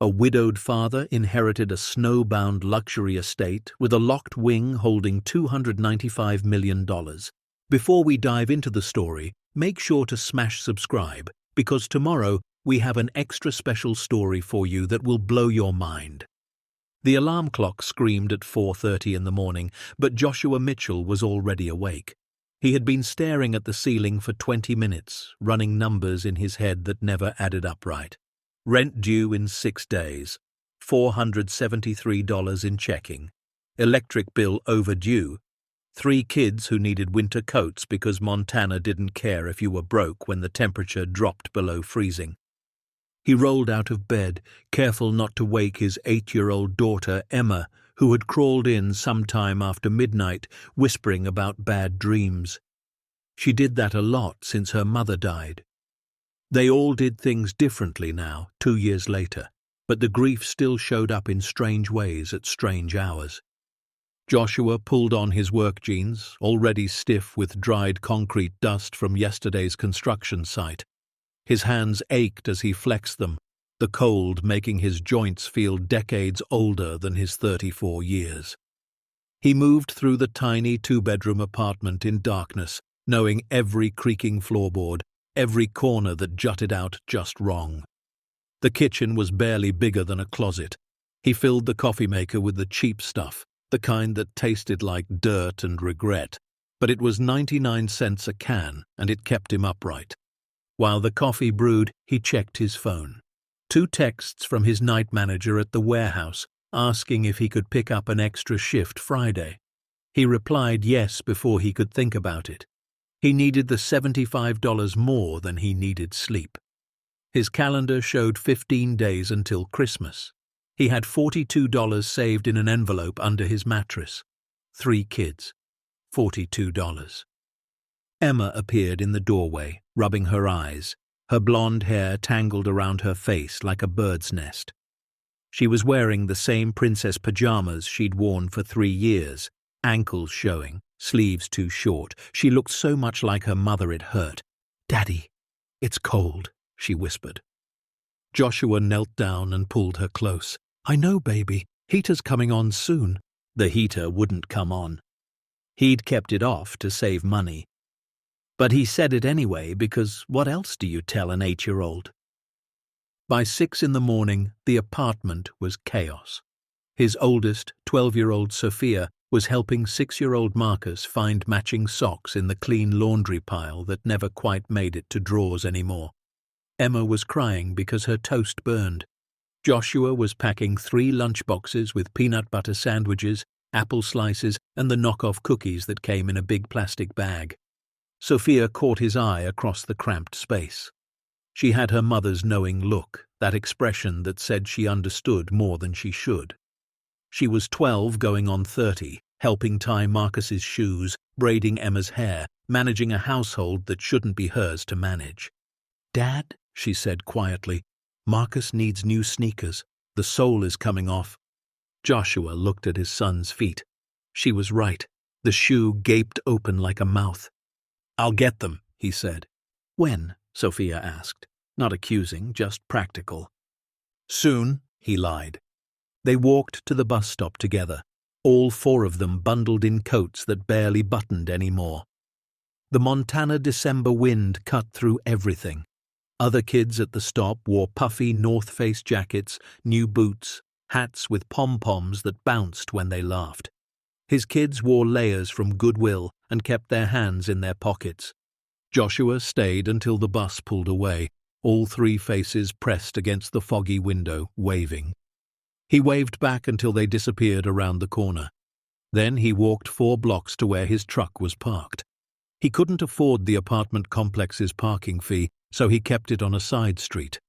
A widowed father inherited a snowbound luxury estate with a locked wing holding $295 million. Before we dive into the story, make sure to smash subscribe, because tomorrow we have an extra special story for you that will blow your mind. The alarm clock screamed at 4:30 in the morning, but Joshua Mitchell was already awake. He had been staring at the ceiling for 20 minutes, running numbers in his head that never added up right. Rent due in 6 days, $473 in checking. Electric bill overdue. 3 kids who needed winter coats because Montana didn't care if you were broke when the temperature dropped below freezing. He rolled out of bed, careful not to wake his 8-year-old daughter, Emma, who had crawled in sometime after midnight, whispering about bad dreams. She did that a lot since her mother died. They all did things differently now, 2 years later, but the grief still showed up in strange ways at strange hours. Joshua pulled on his work jeans, already stiff with dried concrete dust from yesterday's construction site. His hands ached as he flexed them, the cold making his joints feel decades older than his 34 years. He moved through the tiny 2-bedroom apartment in darkness, knowing every creaking floorboard, every corner that jutted out just wrong. The kitchen was barely bigger than a closet. He filled the coffee maker with the cheap stuff, the kind that tasted like dirt and regret, but it was 99 cents a can, and it kept him upright. While the coffee brewed, he checked his phone. 2 texts from his night manager at the warehouse, asking if he could pick up an extra shift Friday. He replied yes before he could think about it. He needed the $75 more than he needed sleep. His calendar showed 15 days until Christmas. He had $42 saved in an envelope under his mattress. 3 kids. $42. Emma appeared in the doorway, rubbing her eyes, her blonde hair tangled around her face like a bird's nest. She was wearing the same princess pajamas she'd worn for 3 years, ankles showing, sleeves too short. She looked so much like her mother it hurt. "Daddy, it's cold," she whispered. Joshua knelt down and pulled her close. "I know, baby. Heater's coming on soon." The heater wouldn't come on. He'd kept it off to save money. But he said it anyway because what else do you tell an 8-year-old? By 6 in the morning, the apartment was chaos. His oldest, 12-year-old Sophia, was helping 6-year-old Marcus find matching socks in the clean laundry pile that never quite made it to drawers anymore. Emma was crying because her toast burned. Joshua was packing 3 lunchboxes with peanut butter sandwiches, apple slices, and the knockoff cookies that came in a big plastic bag. Sophia caught his eye across the cramped space. She had her mother's knowing look, that expression that said she understood more than she should. She was 12 going on 30, helping tie Marcus's shoes, braiding Emma's hair, managing a household that shouldn't be hers to manage. "Dad," she said quietly, "Marcus needs new sneakers. The sole is coming off." Joshua looked at his son's feet. She was right. The shoe gaped open like a mouth. "I'll get them," he said. "When?" Sophia asked, not accusing, just practical. "Soon," he lied. They walked to the bus stop together, all 4 of them bundled in coats that barely buttoned anymore. The Montana December wind cut through everything. Other kids at the stop wore puffy North Face jackets, new boots, hats with pom-poms that bounced when they laughed. His kids wore layers from Goodwill and kept their hands in their pockets. Joshua stayed until the bus pulled away, all 3 faces pressed against the foggy window, waving. He waved back until they disappeared around the corner. Then he walked 4 blocks to where his truck was parked. He couldn't afford the apartment complex's parking fee, so he kept it on a side street.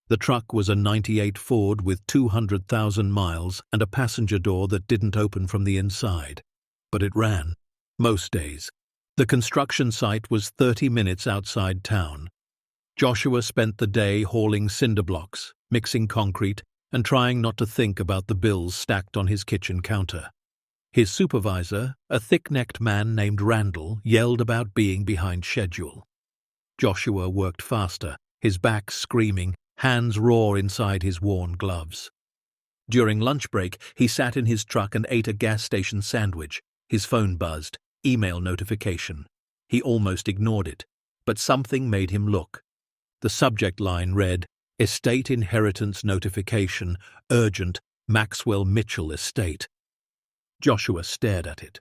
The truck was a '98 Ford with 200,000 miles and a passenger door that didn't open from the inside. But it ran. Most days. The construction site was 30 minutes outside town. Joshua spent the day hauling cinder blocks, mixing concrete, and trying not to think about the bills stacked on his kitchen counter. His supervisor, a thick-necked man named Randall, yelled about being behind schedule. Joshua worked faster, his back screaming, hands raw inside his worn gloves. During lunch break, he sat in his truck and ate a gas station sandwich. His phone buzzed, email notification. He almost ignored it, but something made him look. The subject line read, "Estate Inheritance Notification, Urgent, Maxwell Mitchell Estate." Joshua stared at it.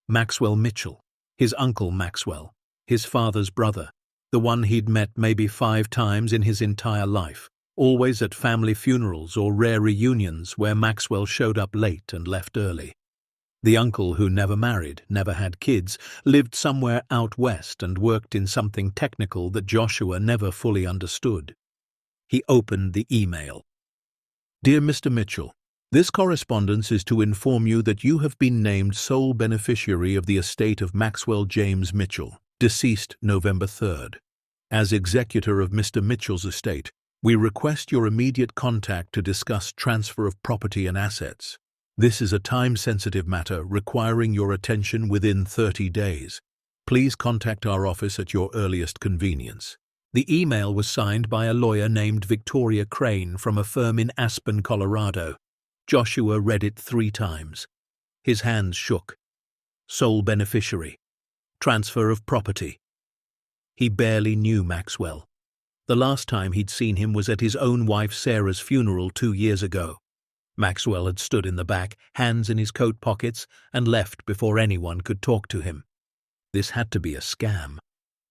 Maxwell Mitchell, his uncle Maxwell, his father's brother, the one he'd met maybe 5 times in his entire life, always at family funerals or rare reunions where Maxwell showed up late and left early. The uncle who never married, never had kids, lived somewhere out west and worked in something technical that Joshua never fully understood. He opened the email. "Dear Mr. Mitchell, this correspondence is to inform you that you have been named sole beneficiary of the estate of Maxwell James Mitchell, deceased November 3rd. As executor of Mr. Mitchell's estate, we request your immediate contact to discuss transfer of property and assets. This is a time-sensitive matter requiring your attention within 30 days. Please contact our office at your earliest convenience." The email was signed by a lawyer named Victoria Crane from a firm in Aspen, Colorado. Joshua read it 3 times. His hands shook. Sole beneficiary. Transfer of property. He barely knew Maxwell. The last time he'd seen him was at his own wife Sarah's funeral 2 years ago. Maxwell had stood in the back, hands in his coat pockets, and left before anyone could talk to him. This had to be a scam.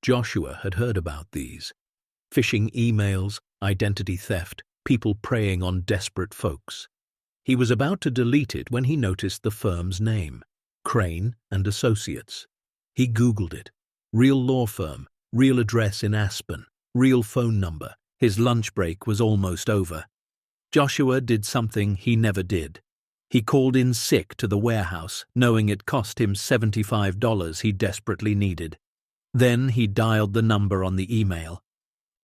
Joshua had heard about these. Phishing emails, identity theft, people preying on desperate folks. He was about to delete it when he noticed the firm's name, Crane and Associates. He Googled it. Real law firm, real address in Aspen, real phone number. His lunch break was almost over. Joshua did something he never did. He called in sick to the warehouse, knowing it cost him $75 he desperately needed. Then he dialed the number on the email.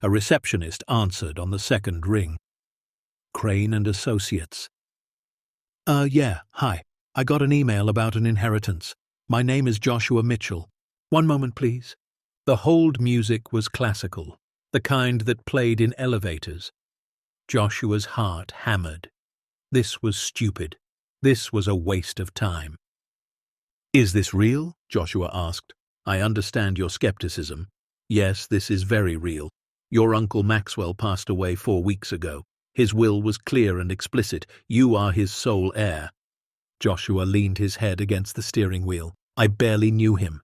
A receptionist answered on the second ring. Crane and Associates. Yeah, hi. I got an email about an inheritance. My name is Joshua Mitchell. One moment, please." The hold music was classical, the kind that played in elevators. Joshua's heart hammered. This was stupid. This was a waste of time. "Is this real?" Joshua asked. "I understand your skepticism. Yes, this is very real. Your uncle Maxwell passed away 4 weeks ago. His will was clear and explicit. You are his sole heir." Joshua leaned his head against the steering wheel. "I barely knew him."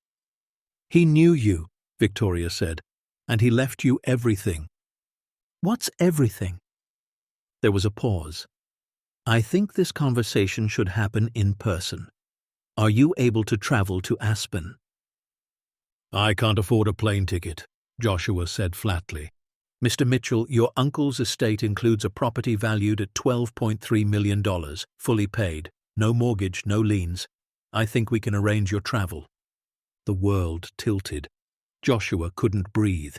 "He knew you," Victoria said, "and he left you everything." "What's everything?" There was a pause. "I think this conversation should happen in person. Are you able to travel to Aspen?" "I can't afford a plane ticket," Joshua said flatly. "Mr. Mitchell, your uncle's estate includes a property valued at $12.3 million, fully paid, no mortgage, no liens. I think we can arrange your travel." The world tilted. Joshua couldn't breathe.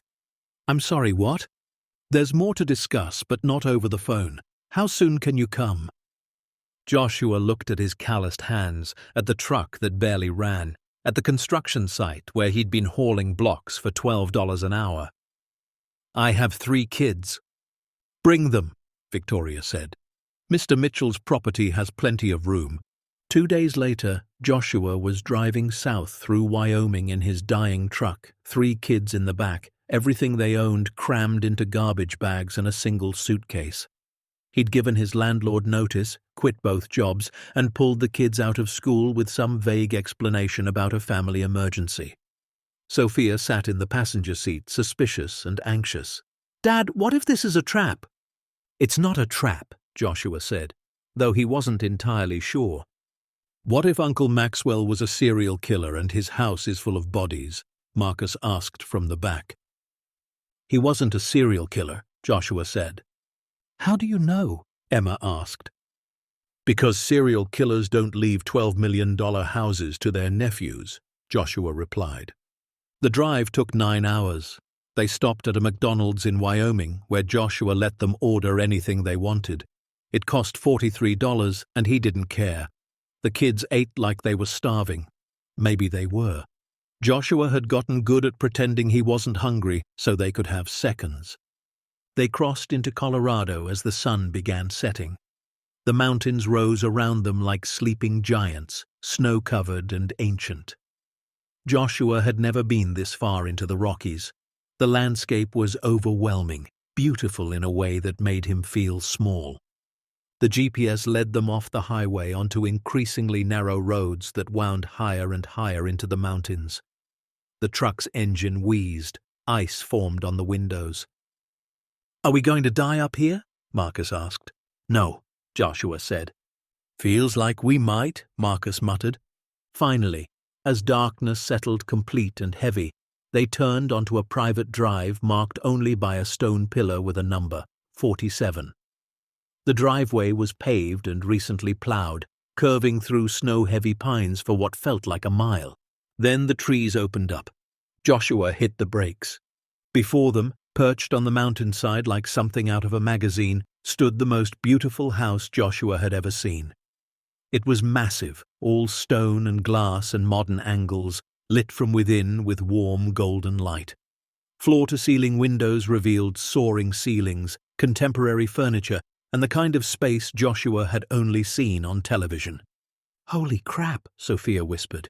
"I'm sorry, what?" "There's more to discuss, but not over the phone. How soon can you come?" Joshua looked at his calloused hands, at the truck that barely ran, at the construction site where he'd been hauling blocks for $12 an hour. "I have 3 kids." "Bring them," Victoria said. "Mr. Mitchell's property has plenty of room." 2 days later, Joshua was driving south through Wyoming in his dying truck, 3 kids in the back, everything they owned crammed into garbage bags and a single suitcase. He'd given his landlord notice, quit both jobs, and pulled the kids out of school with some vague explanation about a family emergency. Sophia sat in the passenger seat, suspicious and anxious. "Dad, what if this is a trap?" "It's not a trap," Joshua said, though he wasn't entirely sure. "What if Uncle Maxwell was a serial killer and his house is full of bodies?" Marcus asked from the back. "He wasn't a serial killer," Joshua said. "How do you know?" Emma asked. "Because serial killers don't leave $12 million houses to their nephews," Joshua replied. The drive took 9 hours. They stopped at a McDonald's in Wyoming, where Joshua let them order anything they wanted. It cost $43, and he didn't care. The kids ate like they were starving. Maybe they were. Joshua had gotten good at pretending he wasn't hungry so they could have seconds. They crossed into Colorado as the sun began setting. The mountains rose around them like sleeping giants, snow-covered and ancient. Joshua had never been this far into the Rockies. The landscape was overwhelming, beautiful in a way that made him feel small. The GPS led them off the highway onto increasingly narrow roads that wound higher and higher into the mountains. The truck's engine wheezed. Ice formed on the windows. "Are we going to die up here?" Marcus asked. "No," Joshua said. "Feels like we might," Marcus muttered. Finally, as darkness settled complete and heavy, they turned onto a private drive marked only by a stone pillar with a number, 47. The driveway was paved and recently plowed, curving through snow-heavy pines for what felt like a mile. Then the trees opened up. Joshua hit the brakes. Before them, perched on the mountainside like something out of a magazine, stood the most beautiful house Joshua had ever seen. It was massive, all stone and glass and modern angles, lit from within with warm golden light. Floor-to-ceiling windows revealed soaring ceilings, contemporary furniture, and the kind of space Joshua had only seen on television. "Holy crap," Sophia whispered.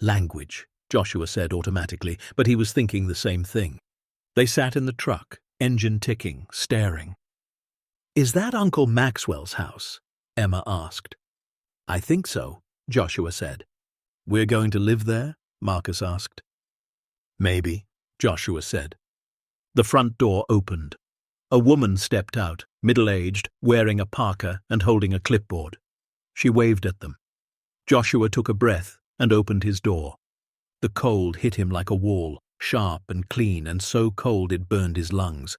"Language," Joshua said automatically, but he was thinking the same thing. They sat in the truck, engine ticking, staring. "Is that Uncle Maxwell's house?" Emma asked. "I think so," Joshua said. "We're going to live there?" Marcus asked. "Maybe," Joshua said. The front door opened. A woman stepped out, middle-aged, wearing a parka and holding a clipboard. She waved at them. Joshua took a breath and opened his door. The cold hit him like a wall, sharp and clean and so cold it burned his lungs.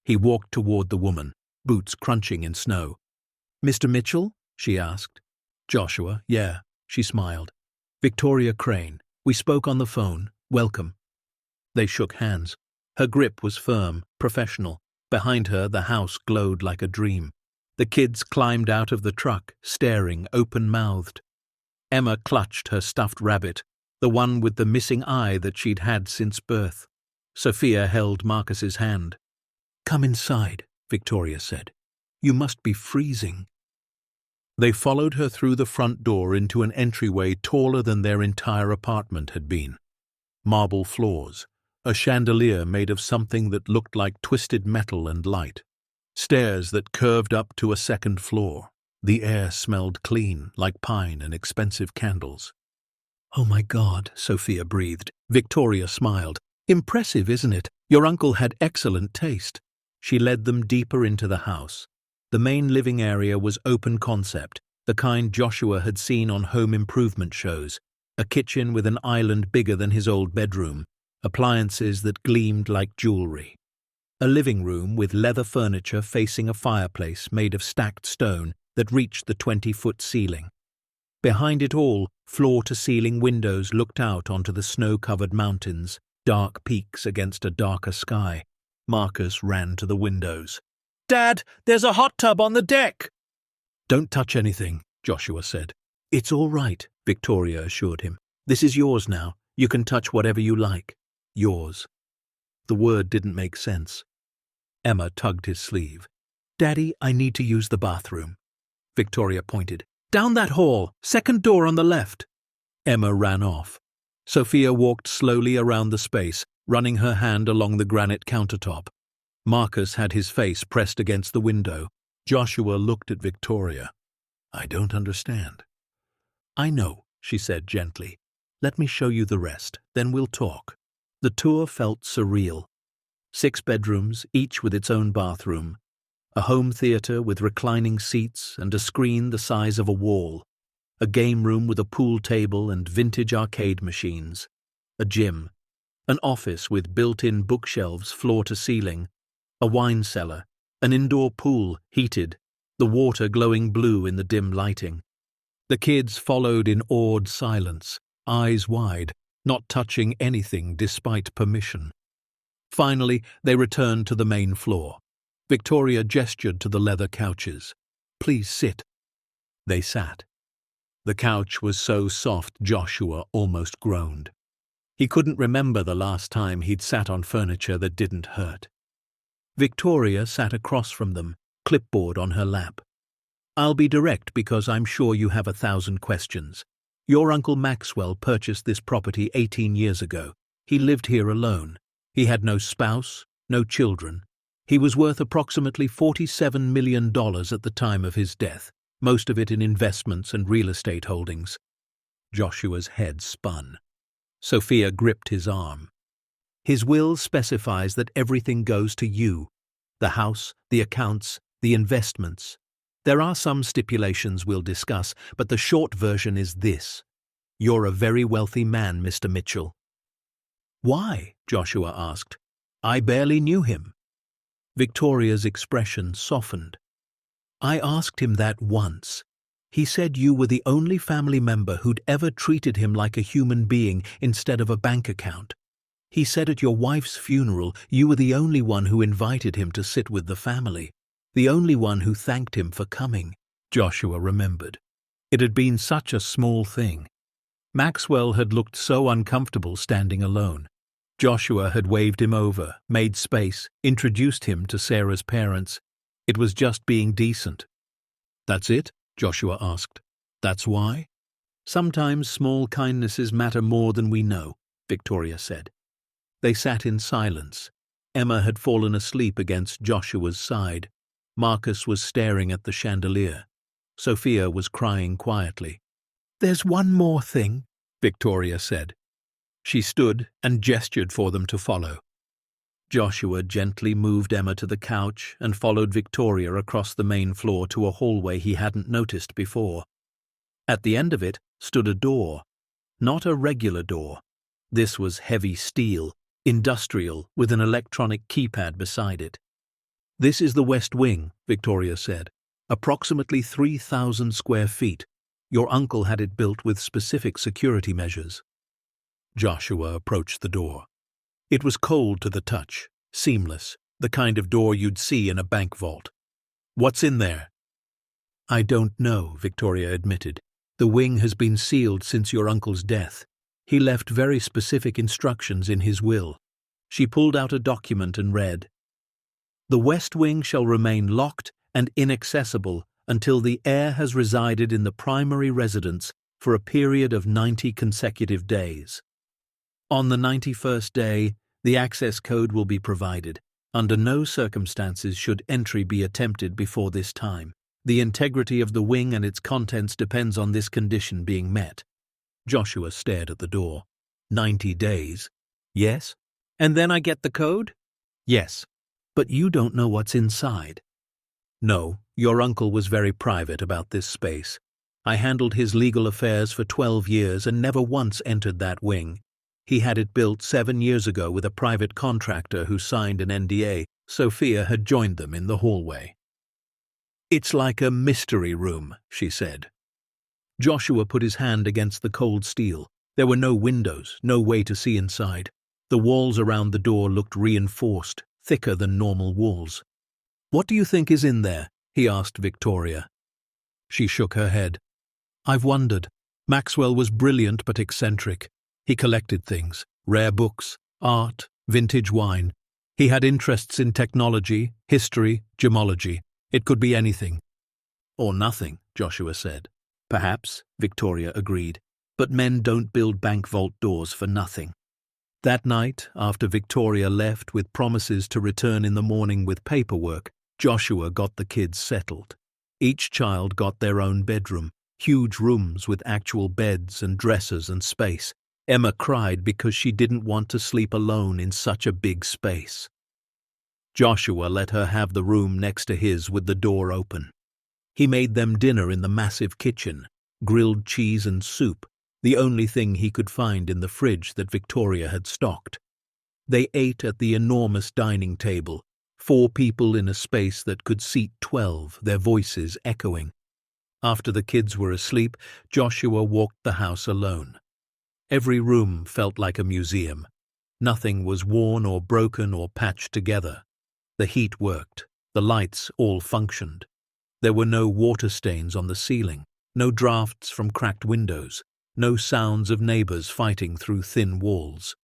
He walked toward the woman, boots crunching in snow. "Mr. Mitchell?" she asked. "Joshua, yeah," she smiled. "Victoria Crane. We spoke on the phone. Welcome." They shook hands. Her grip was firm, professional. Behind her, the house glowed like a dream. The kids climbed out of the truck, staring, open-mouthed. Emma clutched her stuffed rabbit, the one with the missing eye that she'd had since birth. Sophia held Marcus's hand. "Come inside," Victoria said. "You must be freezing." They followed her through the front door into an entryway taller than their entire apartment had been. Marble floors, a chandelier made of something that looked like twisted metal and light. Stairs that curved up to a second floor. The air smelled clean, like pine and expensive candles. "Oh my God," Sophia breathed. Victoria smiled. "Impressive, isn't it? Your uncle had excellent taste." She led them deeper into the house. The main living area was open concept, the kind Joshua had seen on home improvement shows. A kitchen with an island bigger than his old bedroom. Appliances that gleamed like jewelry. A living room with leather furniture facing a fireplace made of stacked stone that reached the 20-foot ceiling. Behind it all, floor-to-ceiling windows looked out onto the snow-covered mountains, dark peaks against a darker sky. Marcus ran to the windows. "Dad, there's a hot tub on the deck!" "Don't touch anything," Joshua said. "It's all right," Victoria assured him. "This is yours now. You can touch whatever you like. Yours." The word didn't make sense. Emma tugged his sleeve. "Daddy, I need to use the bathroom." Victoria pointed. "Down that hall, second door on the left." Emma ran off. Sophia walked slowly around the space, running her hand along the granite countertop. Marcus had his face pressed against the window. Joshua looked at Victoria. "I don't understand." "I know," she said gently. "Let me show you the rest, then we'll talk." The tour felt surreal. 6 bedrooms, each with its own bathroom. A home theater with reclining seats and a screen the size of a wall. A game room with a pool table and vintage arcade machines. A gym. An office with built-in bookshelves floor to ceiling. A wine cellar. An indoor pool, heated. The water glowing blue in the dim lighting. The kids followed in awed silence, eyes wide, not touching anything despite permission. Finally, they returned to the main floor. Victoria gestured to the leather couches. "Please sit." They sat. The couch was so soft Joshua almost groaned. He couldn't remember the last time he'd sat on furniture that didn't hurt. Victoria sat across from them, clipboard on her lap. "I'll be direct because I'm sure you have 1,000 questions. Your Uncle Maxwell purchased this property 18 years ago. He lived here alone. He had no spouse, no children. He was worth approximately $47 million at the time of his death, most of it in investments and real estate holdings." Joshua's head spun. Sophia gripped his arm. "His will specifies that everything goes to you. The house, the accounts, the investments. There are some stipulations we'll discuss, but the short version is this. You're a very wealthy man, Mr. Mitchell." "Why?" Joshua asked. "I barely knew him." Victoria's expression softened. "I asked him that once. He said you were the only family member who'd ever treated him like a human being instead of a bank account. He said at your wife's funeral you were the only one who invited him to sit with the family, the only one who thanked him for coming." Joshua remembered. It had been such a small thing. Maxwell had looked so uncomfortable standing alone. Joshua had waved him over, made space, introduced him to Sarah's parents. It was just being decent. "That's it?" Joshua asked. "That's why?" "Sometimes small kindnesses matter more than we know," Victoria said. They sat in silence. Emma had fallen asleep against Joshua's side. Marcus was staring at the chandelier. Sophia was crying quietly. "There's one more thing," Victoria said. She stood and gestured for them to follow. Joshua gently moved Emma to the couch and followed Victoria across the main floor to a hallway he hadn't noticed before. At the end of it stood a door. Not a regular door. This was heavy steel, industrial, with an electronic keypad beside it. "This is the West Wing," Victoria said. "Approximately 3,000 square feet. Your uncle had it built with specific security measures." Joshua approached the door. It was cold to the touch, seamless, the kind of door you'd see in a bank vault. "What's in there?" "I don't know," Victoria admitted. "The wing has been sealed since your uncle's death. He left very specific instructions in his will." She pulled out a document and read, "The West Wing shall remain locked and inaccessible until the heir has resided in the primary residence for a period of 90 consecutive days. On the 91st day, the access code will be provided. Under no circumstances should entry be attempted before this time. The integrity of the wing and its contents depends on this condition being met." Joshua stared at the door. 90 days? "Yes. And then I get the code?" "Yes. But you don't know what's inside." "No, your uncle was very private about this space. I handled his legal affairs for 12 years and never once entered that wing. He had it built 7 years ago with a private contractor who signed an NDA. Sophia had joined them in the hallway. "It's like a mystery room," she said. Joshua put his hand against the cold steel. There were no windows, no way to see inside. The walls around the door looked reinforced, thicker than normal walls. "What do you think is in there?" he asked Victoria. She shook her head. "I've wondered. Maxwell was brilliant but eccentric. He collected things, rare books, art, vintage wine. He had interests in technology, history, gemology. It could be anything." "Or nothing," Joshua said. "Perhaps," Victoria agreed, "but men don't build bank vault doors for nothing." That night, after Victoria left with promises to return in the morning with paperwork, Joshua got the kids settled. Each child got their own bedroom, huge rooms with actual beds and dressers and space. Emma cried because she didn't want to sleep alone in such a big space. Joshua let her have the room next to his with the door open. He made them dinner in the massive kitchen, grilled cheese and soup, the only thing he could find in the fridge that Victoria had stocked. They ate at the enormous dining table, 4 people in a space that could seat 12, their voices echoing. After the kids were asleep, Joshua walked the house alone. Every room felt like a museum. Nothing was worn or broken or patched together. The heat worked. The lights all functioned. There were no water stains on the ceiling, no drafts from cracked windows, no sounds of neighbors fighting through thin walls.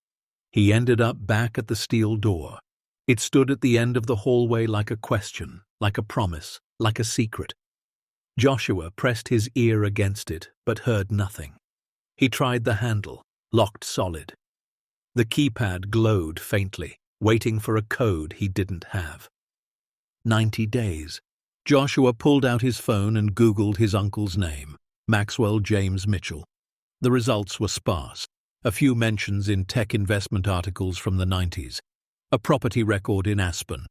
He ended up back at the steel door. It stood at the end of the hallway like a question, like a promise, like a secret. Joshua pressed his ear against it, but heard nothing. He tried the handle, locked solid. The keypad glowed faintly, waiting for a code he didn't have. 90 days. Joshua pulled out his phone and Googled his uncle's name, Maxwell James Mitchell. The results were sparse. A few mentions in tech investment articles from the 90s, a property record in Aspen,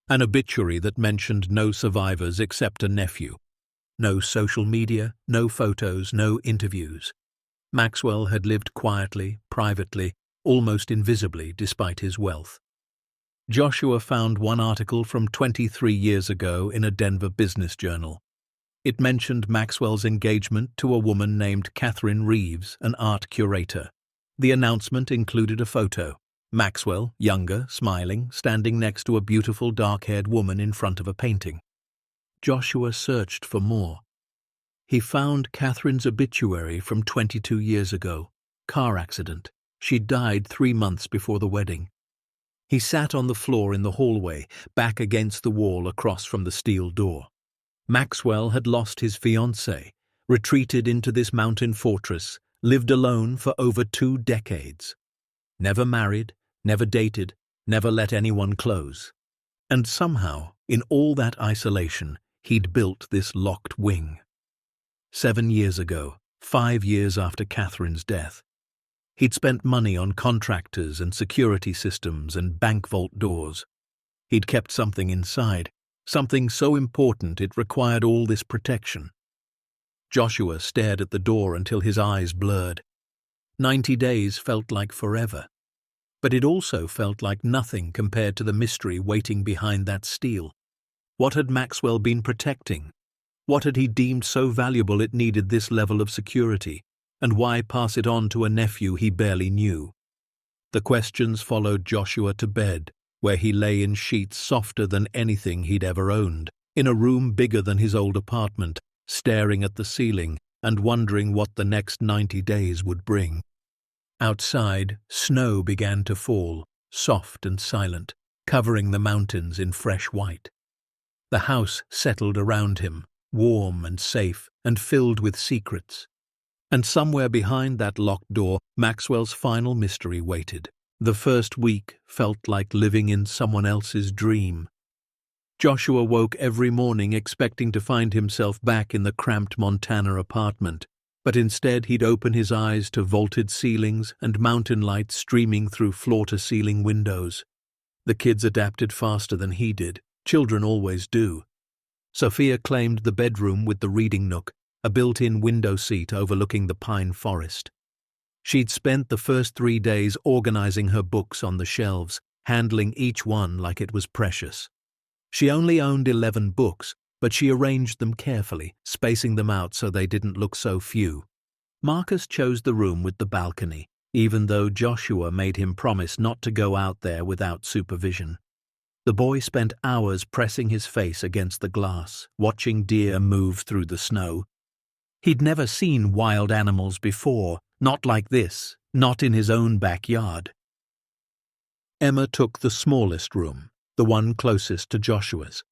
an obituary that mentioned no survivors except a nephew. No social media, no photos, no interviews. Maxwell had lived quietly, privately, almost invisibly despite his wealth. Joshua found one article from 23 years ago in a Denver business journal. It mentioned Maxwell's engagement to a woman named Catherine Reeves, an art curator. The announcement included a photo. Maxwell, younger, smiling, standing next to a beautiful dark-haired woman in front of a painting. Joshua searched for more. He found Catherine's obituary from 22 years ago. Car accident. She died 3 months before the wedding. He sat on the floor in the hallway, back against the wall across from the steel door. Maxwell had lost his fiancée, retreated into this mountain fortress, lived alone for over 2 decades. Never married, never dated, never let anyone close. And somehow, in all that isolation, he'd built this locked wing. 7 years ago, 5 years after Catherine's death, he'd spent money on contractors and security systems and bank vault doors. He'd kept something inside, something so important it required all this protection. Joshua stared at the door until his eyes blurred. 90 days felt like forever, but it also felt like nothing compared to the mystery waiting behind that steel. What had Maxwell been protecting? What had he deemed so valuable it needed this level of security? And why pass it on to a nephew he barely knew? The questions followed Joshua to bed, where he lay in sheets softer than anything he'd ever owned, in a room bigger than his old apartment, staring at the ceiling and wondering what the next 90 days would bring. Outside, snow began to fall, soft and silent, covering the mountains in fresh white. The house settled around him, warm and safe and filled with secrets. And somewhere behind that locked door, Maxwell's final mystery waited. The first week felt like living in someone else's dream. Joshua woke every morning expecting to find himself back in the cramped Montana apartment, but instead he'd open his eyes to vaulted ceilings and mountain lights streaming through floor-to-ceiling windows. The kids adapted faster than he did. Children always do. Sophia claimed the bedroom with the reading nook, a built-in window seat overlooking the pine forest. She'd spent the first 3 days organizing her books on the shelves, handling each one like it was precious. She only owned 11 books, but she arranged them carefully, spacing them out so they didn't look so few. Marcus chose the room with the balcony, even though Joshua made him promise not to go out there without supervision. The boy spent hours pressing his face against the glass, watching deer move through the snow. He'd never seen wild animals before, not like this, not in his own backyard. Emma took the smallest room, the one closest to Joshua's.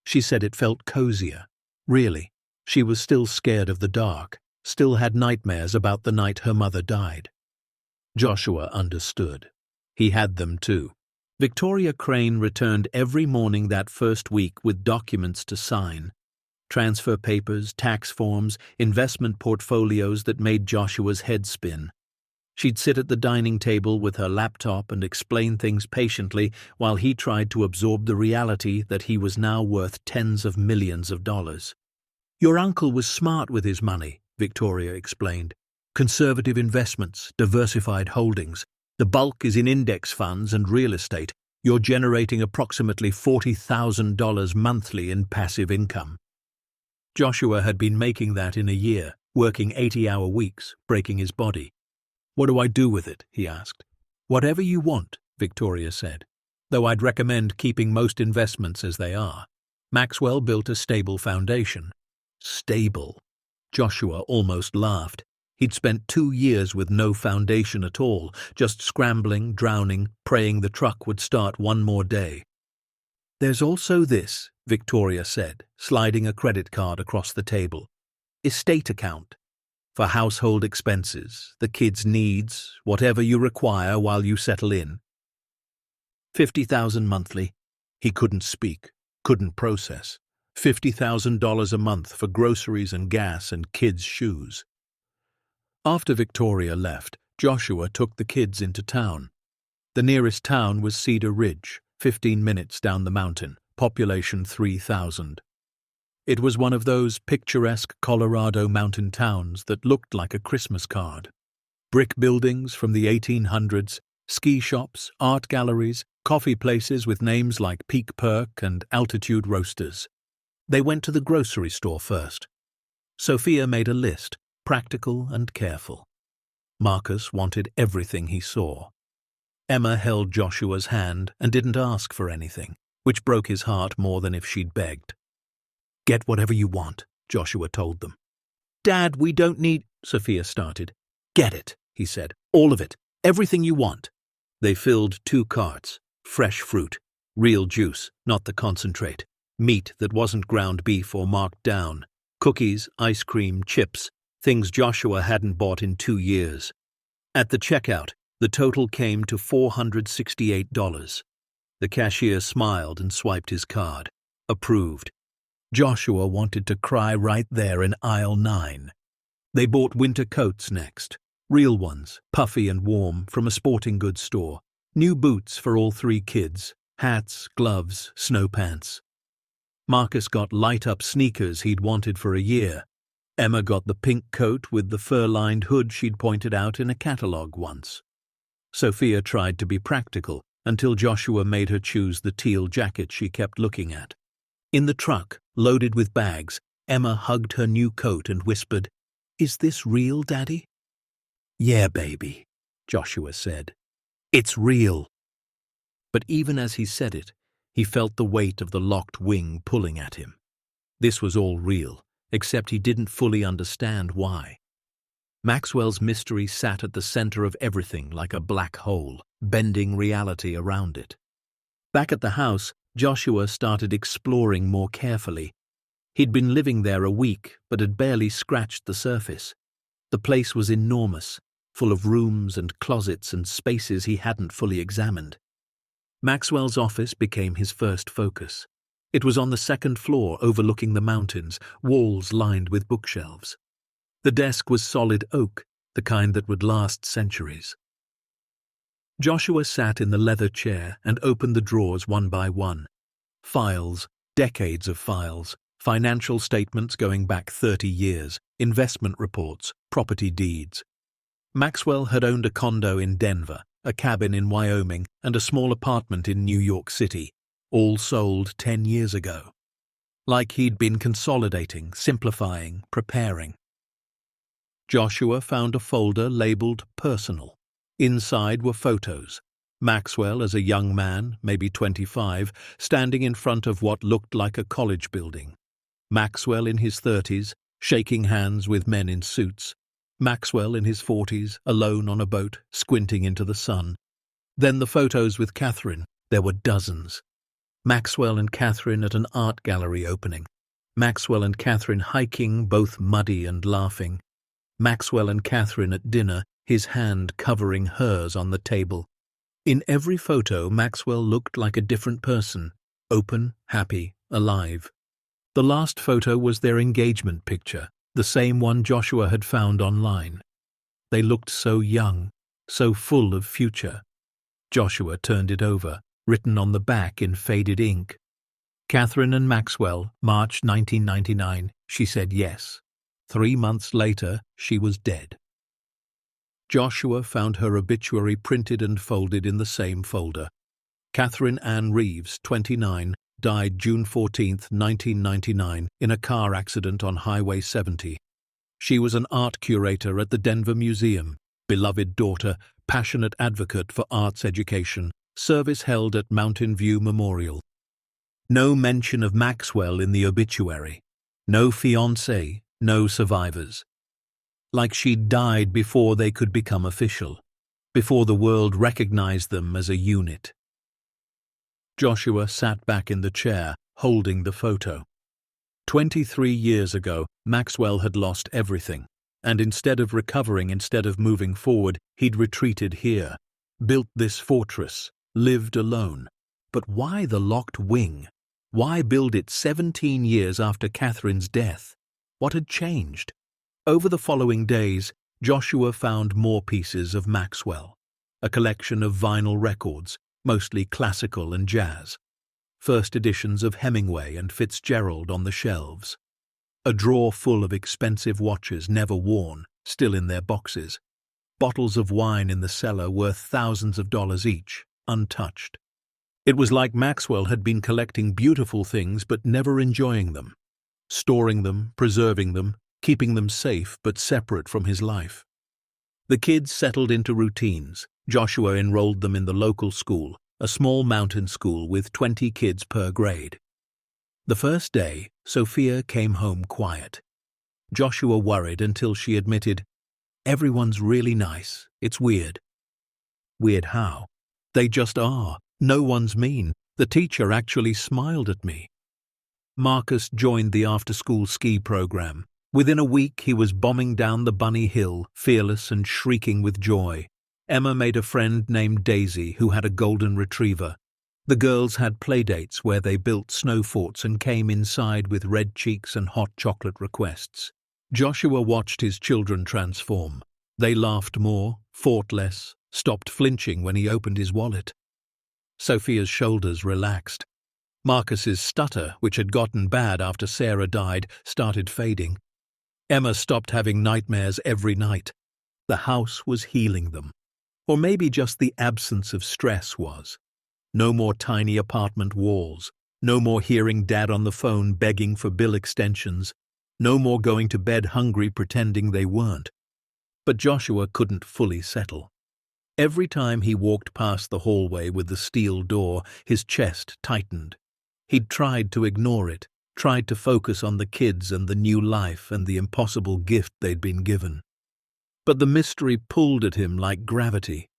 She said it felt cozier. Really, she was still scared of the dark, still had nightmares about the night her mother died. Joshua understood. He had them too. Victoria Crane returned every morning that first week with documents to sign. Transfer papers, tax forms, investment portfolios that made Joshua's head spin. She'd sit at the dining table with her laptop and explain things patiently while he tried to absorb the reality that he was now worth tens of millions of dollars. "Your uncle was smart with his money," Victoria explained. "Conservative investments, diversified holdings. The bulk is in index funds and real estate. You're generating approximately $40,000 monthly in passive income." Joshua had been making that in a year, working 80-hour weeks, breaking his body. "What do I do with it?" he asked. "Whatever you want," Victoria said, "though I'd recommend keeping most investments as they are." Maxwell built a stable foundation. Stable. Joshua almost laughed. He'd spent 2 years with no foundation at all, just scrambling, drowning, praying the truck would start one more day. "There's also this," Victoria said, sliding a credit card across the table. "Estate account. For household expenses, the kids' needs, whatever you require while you settle in. 50,000 monthly." He couldn't speak, couldn't process. $50,000 a month for groceries and gas and kids' shoes. After Victoria left, Joshua took the kids into town. The nearest town was Cedar Ridge, 15 minutes down the mountain, population 3,000. It was one of those picturesque Colorado mountain towns that looked like a Christmas card. Brick buildings from the 1800s, ski shops, art galleries, coffee places with names like Peak Perk and Altitude Roasters. They went to the grocery store first. Sophia made a list, practical and careful. Marcus wanted everything he saw. Emma held Joshua's hand and didn't ask for anything, which broke his heart more than if she'd begged. "Get whatever you want," Joshua told them. "Dad, we don't need—" Sophia started. "Get it," he said. "All of it. Everything you want." They filled 2 carts. Fresh fruit. Real juice, not the concentrate. Meat that wasn't ground beef or marked down. Cookies, ice cream, chips. Things Joshua hadn't bought in 2 years. At the checkout, the total came to $468. The cashier smiled and swiped his card. Approved. Joshua wanted to cry right there in aisle 9. They bought winter coats next. Real ones, puffy and warm, from a sporting goods store. New boots for all 3 kids. Hats, gloves, snow pants. Marcus got light-up sneakers he'd wanted for a year. Emma got the pink coat with the fur-lined hood she'd pointed out in a catalogue once. Sophia tried to be practical until Joshua made her choose the teal jacket she kept looking at. In the truck, loaded with bags, Emma hugged her new coat and whispered, "Is this real, Daddy?" "Yeah, baby," Joshua said. "It's real." But even as he said it, he felt the weight of the locked wing pulling at him. This was all real, except he didn't fully understand why. Maxwell's mystery sat at the center of everything like a black hole, bending reality around it. Back at the house, Joshua started exploring more carefully. He'd been living there a week, but had barely scratched the surface. The place was enormous, full of rooms and closets and spaces he hadn't fully examined. Maxwell's office became his first focus. It was on the 2nd floor overlooking the mountains, walls lined with bookshelves. The desk was solid oak, the kind that would last centuries. Joshua sat in the leather chair and opened the drawers one by one. Files, decades of files, financial statements going back 30 years, investment reports, property deeds. Maxwell had owned a condo in Denver, a cabin in Wyoming, and a small apartment in New York City, all sold 10 years ago. Like he'd been consolidating, simplifying, preparing. Joshua found a folder labeled Personal. Inside were photos. Maxwell as a young man, maybe 25, standing in front of what looked like a college building. Maxwell in his 30s, shaking hands with men in suits. Maxwell in his 40s, alone on a boat, squinting into the sun. Then the photos with Catherine. There were dozens. Maxwell and Catherine at an art gallery opening. Maxwell and Catherine hiking, both muddy and laughing. Maxwell and Catherine at dinner, his hand covering hers on the table. In every photo, Maxwell looked like a different person, open, happy, alive. The last photo was their engagement picture, the same one Joshua had found online. They looked so young, so full of future. Joshua turned it over, written on the back in faded ink. Catherine and Maxwell, March 1999, she said yes. 3 months later, she was dead. Joshua found her obituary printed and folded in the same folder. Catherine Ann Reeves, 29, died June 14, 1999, in a car accident on Highway 70. She was an art curator at the Denver Museum, beloved daughter, passionate advocate for arts education, service held at Mountain View Memorial. No mention of Maxwell in the obituary. No fiancé, no survivors. Like she'd died before they could become official, before the world recognized them as a unit. Joshua sat back in the chair, holding the photo. 23 years ago, Maxwell had lost everything, and instead of recovering, instead of moving forward, he'd retreated here, built this fortress, lived alone. But why the locked wing? Why build it 17 years after Catherine's death? What had changed? Over the following days, Joshua found more pieces of Maxwell, a collection of vinyl records, mostly classical and jazz, first editions of Hemingway and Fitzgerald on the shelves, a drawer full of expensive watches never worn, still in their boxes, bottles of wine in the cellar worth thousands of dollars each, untouched. It was like Maxwell had been collecting beautiful things but never enjoying them, storing them, preserving them, keeping them safe but separate from his life. The kids settled into routines. Joshua enrolled them in the local school, a small mountain school with 20 kids per grade. The first day, Sophia came home quiet. Joshua worried until she admitted, "Everyone's really nice. It's weird." "Weird how?" "They just are. No one's mean. The teacher actually smiled at me." Marcus joined the after-school ski program. Within a week, he was bombing down the bunny hill, fearless and shrieking with joy. Emma made a friend named Daisy who had a golden retriever. The girls had playdates where they built snow forts and came inside with red cheeks and hot chocolate requests. Joshua watched his children transform. They laughed more, fought less, stopped flinching when he opened his wallet. Sophia's shoulders relaxed. Marcus's stutter, which had gotten bad after Sarah died, started fading. Emma stopped having nightmares every night. The house was healing them. Or maybe just the absence of stress was. No more tiny apartment walls. No more hearing Dad on the phone begging for bill extensions. No more going to bed hungry pretending they weren't. But Joshua couldn't fully settle. Every time he walked past the hallway with the steel door, his chest tightened. He'd tried to ignore it, tried to focus on the kids and the new life and the impossible gift they'd been given. But the mystery pulled at him like gravity.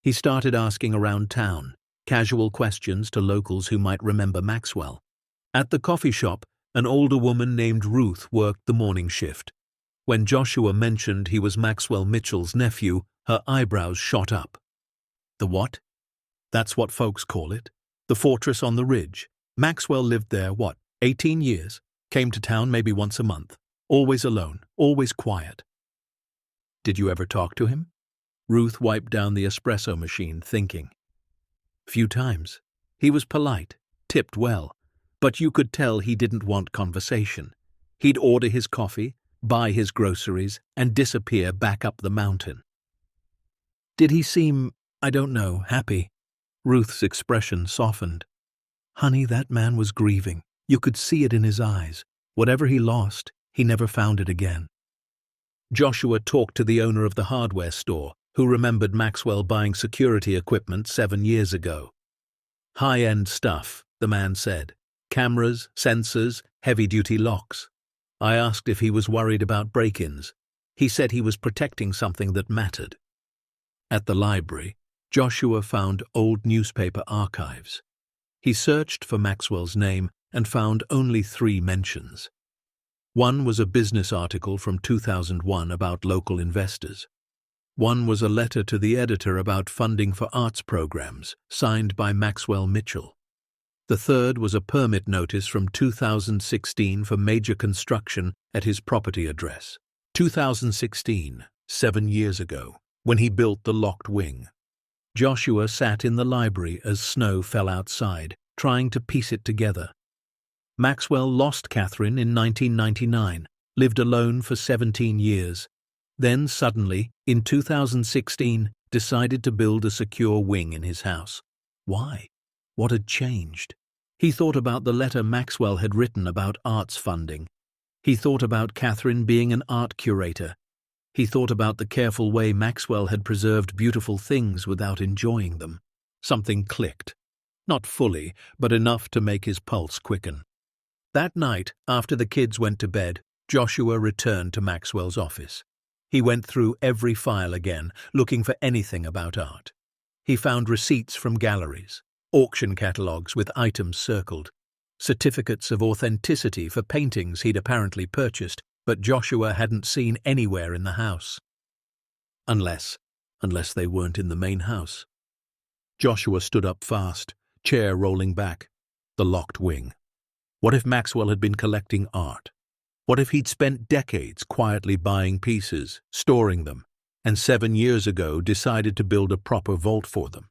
He started asking around town, casual questions to locals who might remember Maxwell. At the coffee shop, an older woman named Ruth worked the morning shift. When Joshua mentioned he was Maxwell Mitchell's nephew, her eyebrows shot up. "The what?" "That's what folks call it. The fortress on the ridge. Maxwell lived there, 18 years? Came to town maybe once a month. Always alone, always quiet." "Did you ever talk to him?" Ruth wiped down the espresso machine, thinking. "Few times. He was polite, tipped well, but you could tell he didn't want conversation. He'd order his coffee, buy his groceries, and disappear back up the mountain." "Did he seem, happy?" Ruth's expression softened. "Honey, that man was grieving. You could see it in his eyes. Whatever he lost, he never found it again." Joshua talked to the owner of the hardware store, who remembered Maxwell buying security equipment 7 years ago. "High-end stuff," the man said. "Cameras, sensors, heavy-duty locks." I asked if he was worried about break-ins. He said he was protecting something that mattered. At the library, Joshua found old newspaper archives. He searched for Maxwell's name and found only 3 mentions. One was a business article from 2001 about local investors. One was a letter to the editor about funding for arts programs, signed by Maxwell Mitchell. The third was a permit notice from 2016 for major construction at his property address. 2016, 7 years ago, when he built the locked wing. Joshua sat in the library as snow fell outside, trying to piece it together. Maxwell lost Catherine in 1999, lived alone for 17 years. Then suddenly, in 2016, decided to build a secure wing in his house. Why? What had changed? He thought about the letter Maxwell had written about arts funding. He thought about Catherine being an art curator. He thought about the careful way Maxwell had preserved beautiful things without enjoying them. Something clicked. Not fully, but enough to make his pulse quicken. That night, after the kids went to bed, Joshua returned to Maxwell's office. He went through every file again, looking for anything about art. He found receipts from galleries, auction catalogues with items circled, certificates of authenticity for paintings he'd apparently purchased, but Joshua hadn't seen anywhere in the house. Unless they weren't in the main house. Joshua stood up fast, chair rolling back. The locked wing. What if Maxwell had been collecting art? What if he'd spent decades quietly buying pieces, storing them, and 7 years ago decided to build a proper vault for them?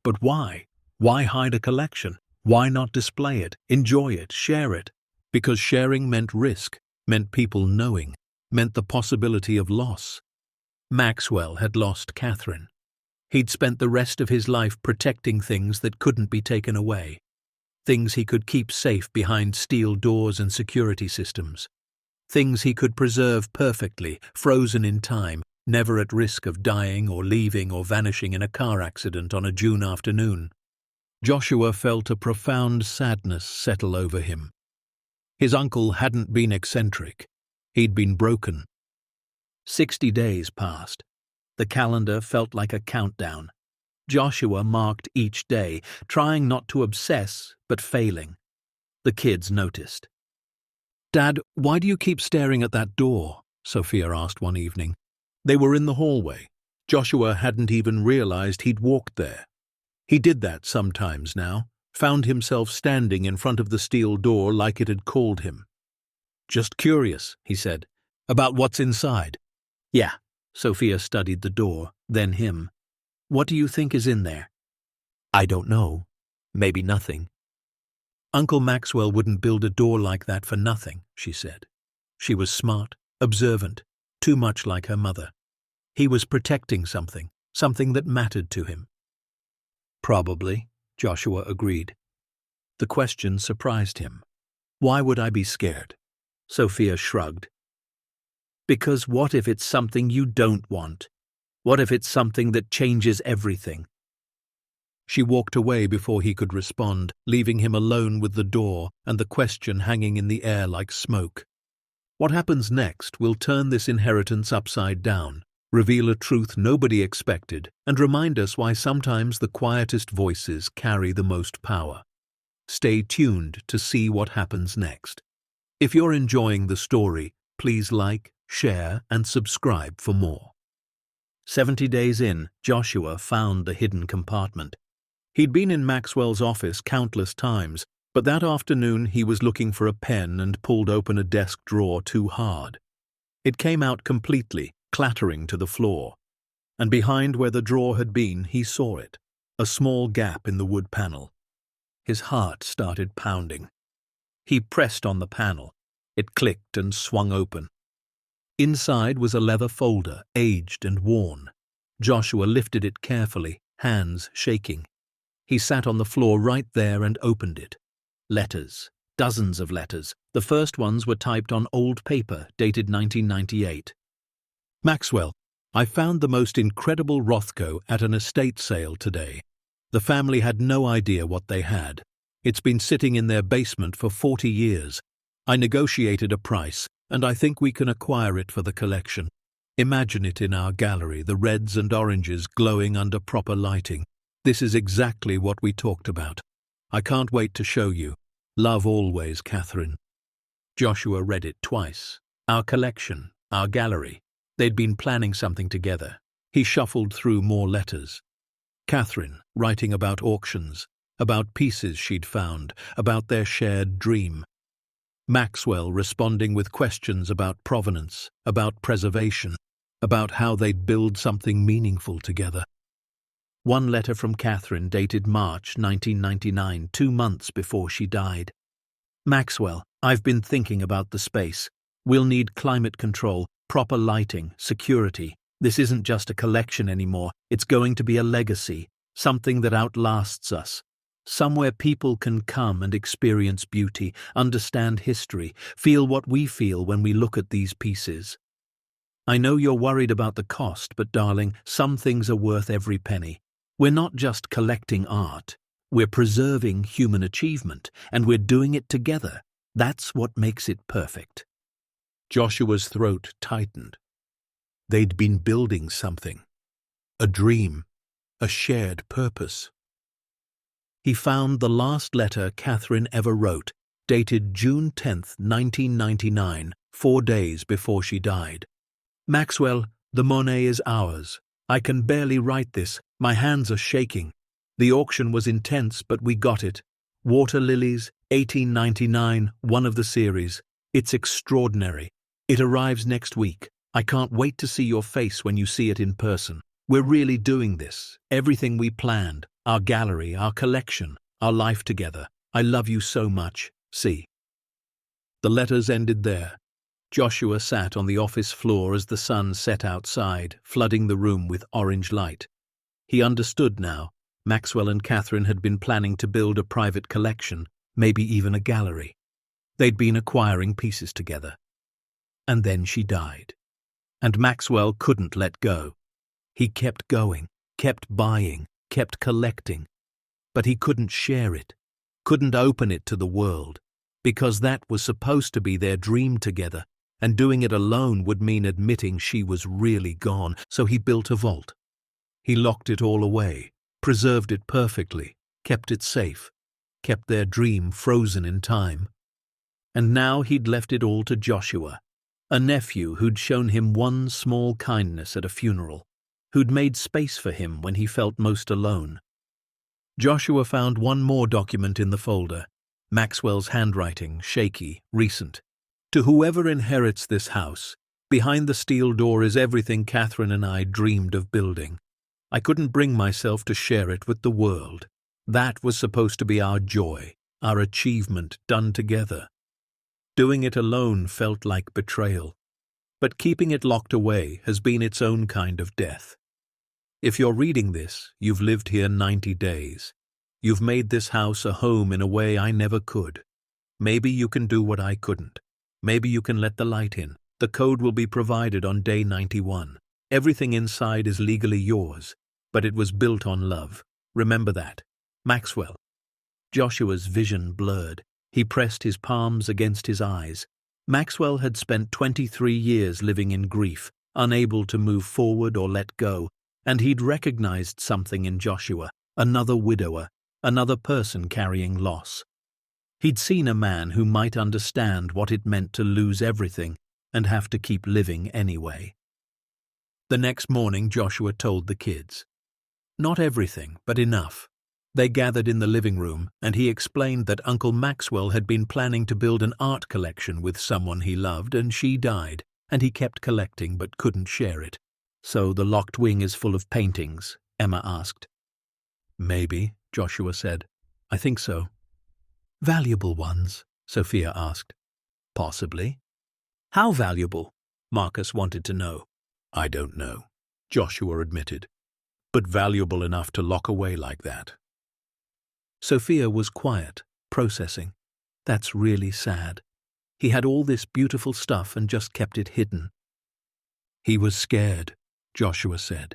But why? Why hide a collection? Why not display it, enjoy it, share it? Because sharing meant risk, meant people knowing, meant the possibility of loss. Maxwell had lost Catherine. He'd spent the rest of his life protecting things that couldn't be taken away. Things he could keep safe behind steel doors and security systems. Things he could preserve perfectly, frozen in time, never at risk of dying or leaving or vanishing in a car accident on a June afternoon. Joshua felt a profound sadness settle over him. His uncle hadn't been eccentric. He'd been broken. 60 days passed. The calendar felt like a countdown. Joshua marked each day, trying not to obsess, but failing. The kids noticed. "Dad, why do you keep staring at that door?" Sophia asked one evening. They were in the hallway. Joshua hadn't even realized he'd walked there. He did that sometimes now, found himself standing in front of the steel door like it had called him. "Just curious," he said, "about what's inside." "Yeah." Sophia studied the door, then him. "What do you think is in there?" "I don't know. Maybe nothing." "Uncle Maxwell wouldn't build a door like that for nothing," she said. She was smart, observant, too much like her mother. He was protecting something that mattered to him. "Probably," Joshua agreed. The question surprised him. "Why would I be scared?" Sophia shrugged. "Because what if it's something you don't want? What if it's something that changes everything?" She walked away before he could respond, leaving him alone with the door and the question hanging in the air like smoke. What happens next will turn this inheritance upside down, reveal a truth nobody expected, and remind us why sometimes the quietest voices carry the most power. Stay tuned to see what happens next. If you're enjoying the story, please like, share, and subscribe for more. 70 days in, Joshua found the hidden compartment. He'd been in Maxwell's office countless times, but that afternoon he was looking for a pen and pulled open a desk drawer too hard. It came out completely, clattering to the floor, and behind where the drawer had been he saw it, a small gap in the wood panel. His heart started pounding. He pressed on the panel. It clicked and swung open. Inside was a leather folder, aged and worn. Joshua lifted it carefully, hands shaking. He sat on the floor right there and opened it. Letters. Dozens of letters. The first ones were typed on old paper, dated 1998. "Maxwell, I found the most incredible Rothko at an estate sale today. The family had no idea what they had. It's been sitting in their basement for 40 years. I negotiated a price, and I think we can acquire it for the collection. Imagine it in our gallery, the reds and oranges glowing under proper lighting. This is exactly what we talked about. I can't wait to show you. Love always, Catherine." Joshua read it twice. Our collection, our gallery. They'd been planning something together. He shuffled through more letters. Catherine, writing about auctions, about pieces she'd found, about their shared dream. Maxwell responding with questions about provenance, about preservation, about how they'd build something meaningful together. One letter from Catherine dated March 1999, 2 months before she died. "Maxwell, I've been thinking about the space. We'll need climate control, proper lighting, security. This isn't just a collection anymore. It's going to be a legacy, something that outlasts us. Somewhere people can come and experience beauty, understand history, feel what we feel when we look at these pieces. I know you're worried about the cost, but darling, some things are worth every penny. We're not just collecting art. We're preserving human achievement, and we're doing it together. That's what makes it perfect." Joshua's throat tightened. They'd been building something. A dream. A shared purpose. He found the last letter Catherine ever wrote, dated June 10th, 1999, 4 days before she died. Maxwell, the Monet is ours. I can barely write this. My hands are shaking. The auction was intense, but we got it. Water Lilies, 1899, one of the series. It's extraordinary. It arrives next week. I can't wait to see your face when you see it in person. We're really doing this. Everything we planned. Our gallery, our collection, our life together. I love you so much. C. The letters ended there. Joshua sat on the office floor as the sun set outside, flooding the room with orange light. He understood now. Maxwell and Catherine had been planning to build a private collection, maybe even a gallery. They'd been acquiring pieces together. And then she died. And Maxwell couldn't let go. He kept going, kept buying, kept collecting. But he couldn't share it, couldn't open it to the world, because that was supposed to be their dream together, and doing it alone would mean admitting she was really gone. So he built a vault. He locked it all away, preserved it perfectly, kept it safe, kept their dream frozen in time. And now he'd left it all to Joshua, a nephew who'd shown him one small kindness at a funeral, who'd made space for him when he felt most alone. Joshua found one more document in the folder, Maxwell's handwriting, shaky, recent. To whoever inherits this house, behind the steel door is everything Catherine and I dreamed of building. I couldn't bring myself to share it with the world. That was supposed to be our joy, our achievement done together. Doing it alone felt like betrayal, but keeping it locked away has been its own kind of death. If you're reading this, you've lived here 90 days. You've made this house a home in a way I never could. Maybe you can do what I couldn't. Maybe you can let the light in. The code will be provided on day 91. Everything inside is legally yours, but it was built on love. Remember that. Maxwell. Joshua's vision blurred. He pressed his palms against his eyes. Maxwell had spent 23 years living in grief, unable to move forward or let go, and he'd recognized something in Joshua, another widower, another person carrying loss. He'd seen a man who might understand what it meant to lose everything and have to keep living anyway. The next morning, Joshua told the kids. Not everything, but enough. They gathered in the living room, and he explained that Uncle Maxwell had been planning to build an art collection with someone he loved, and she died, and he kept collecting but couldn't share it. So the locked wing is full of paintings? Emma asked. Maybe, Joshua said. I think so. Valuable ones? Sophia asked. Possibly. How valuable? Marcus wanted to know. I don't know, Joshua admitted, but valuable enough to lock away like that. Sophia was quiet, processing. That's really sad. He had all this beautiful stuff and just kept it hidden. He was scared, Joshua said.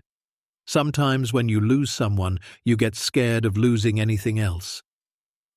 Sometimes when you lose someone, you get scared of losing anything else.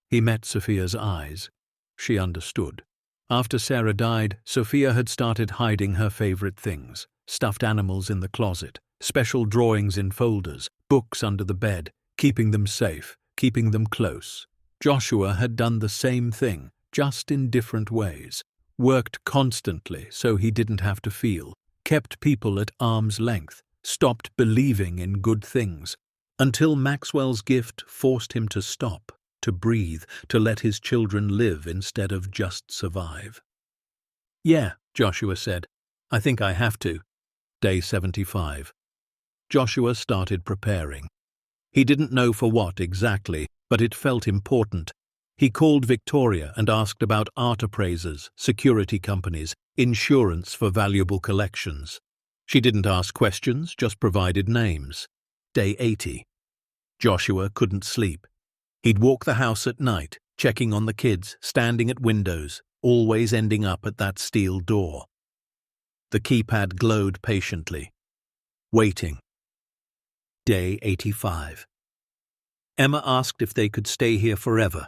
He met Sophia's eyes. She understood. After Sarah died, Sophia had started hiding her favorite things. Stuffed animals in the closet, special drawings in folders, books under the bed, keeping them safe, keeping them close. Joshua had done the same thing, just in different ways. Worked constantly so he didn't have to feel, kept people at arm's length, stopped believing in good things, until Maxwell's gift forced him to stop, to breathe, to let his children live instead of just survive. Yeah, Joshua said. I think I have to. Day 75. Joshua started preparing. He didn't know for what exactly, but it felt important. He called Victoria and asked about art appraisers, security companies, insurance for valuable collections. She didn't ask questions, just provided names. Day 80. Joshua couldn't sleep. He'd walk the house at night, checking on the kids, standing at windows, always ending up at that steel door. The keypad glowed patiently. Waiting. Day 85. Emma asked if they could stay here forever.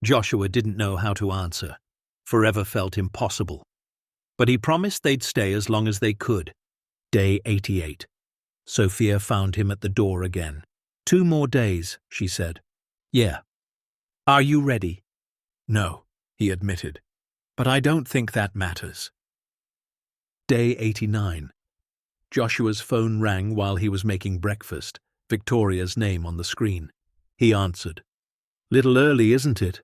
Joshua didn't know how to answer. Forever felt impossible. But he promised they'd stay as long as they could. Day 88. Sophia found him at the door again. 2 more days, she said. Yeah. Are you ready? No, he admitted. But I don't think that matters. Day 89. Joshua's phone rang while he was making breakfast, Victoria's name on the screen. He answered. Little early, isn't it?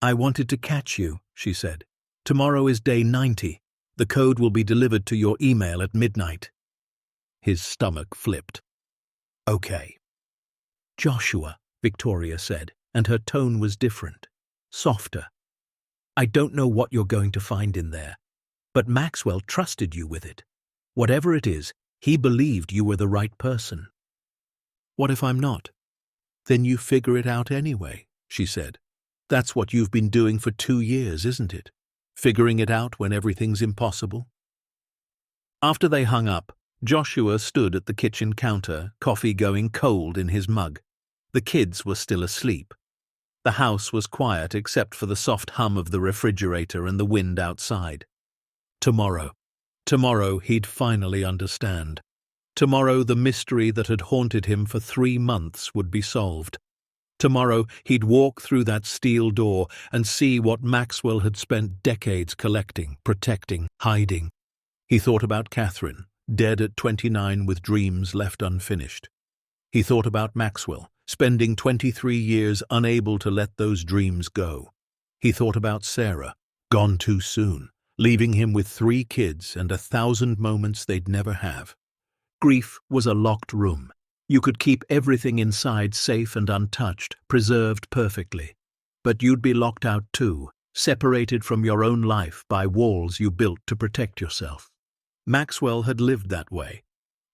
I wanted to catch you, she said. Tomorrow is day 90. The code will be delivered to your email at midnight. His stomach flipped. Okay. Joshua, Victoria said, and her tone was different, softer. I don't know what you're going to find in there, but Maxwell trusted you with it. Whatever it is, he believed you were the right person. What if I'm not? Then you figure it out anyway, she said. That's what you've been doing for 2 years, isn't it? Figuring it out when everything's impossible? After they hung up, Joshua stood at the kitchen counter, coffee going cold in his mug. The kids were still asleep. The house was quiet except for the soft hum of the refrigerator and the wind outside. Tomorrow he'd finally understand. Tomorrow the mystery that had haunted him for 3 months would be solved. Tomorrow he'd walk through that steel door and see what Maxwell had spent decades collecting, protecting, hiding. He thought about Catherine, dead at 29 with dreams left unfinished. He thought about Maxwell, spending 23 years unable to let those dreams go. He thought about Sarah, gone too soon, leaving him with 3 kids and 1,000 moments they'd never have. Grief was a locked room. You could keep everything inside safe and untouched, preserved perfectly. But you'd be locked out too, separated from your own life by walls you built to protect yourself. Maxwell had lived that way.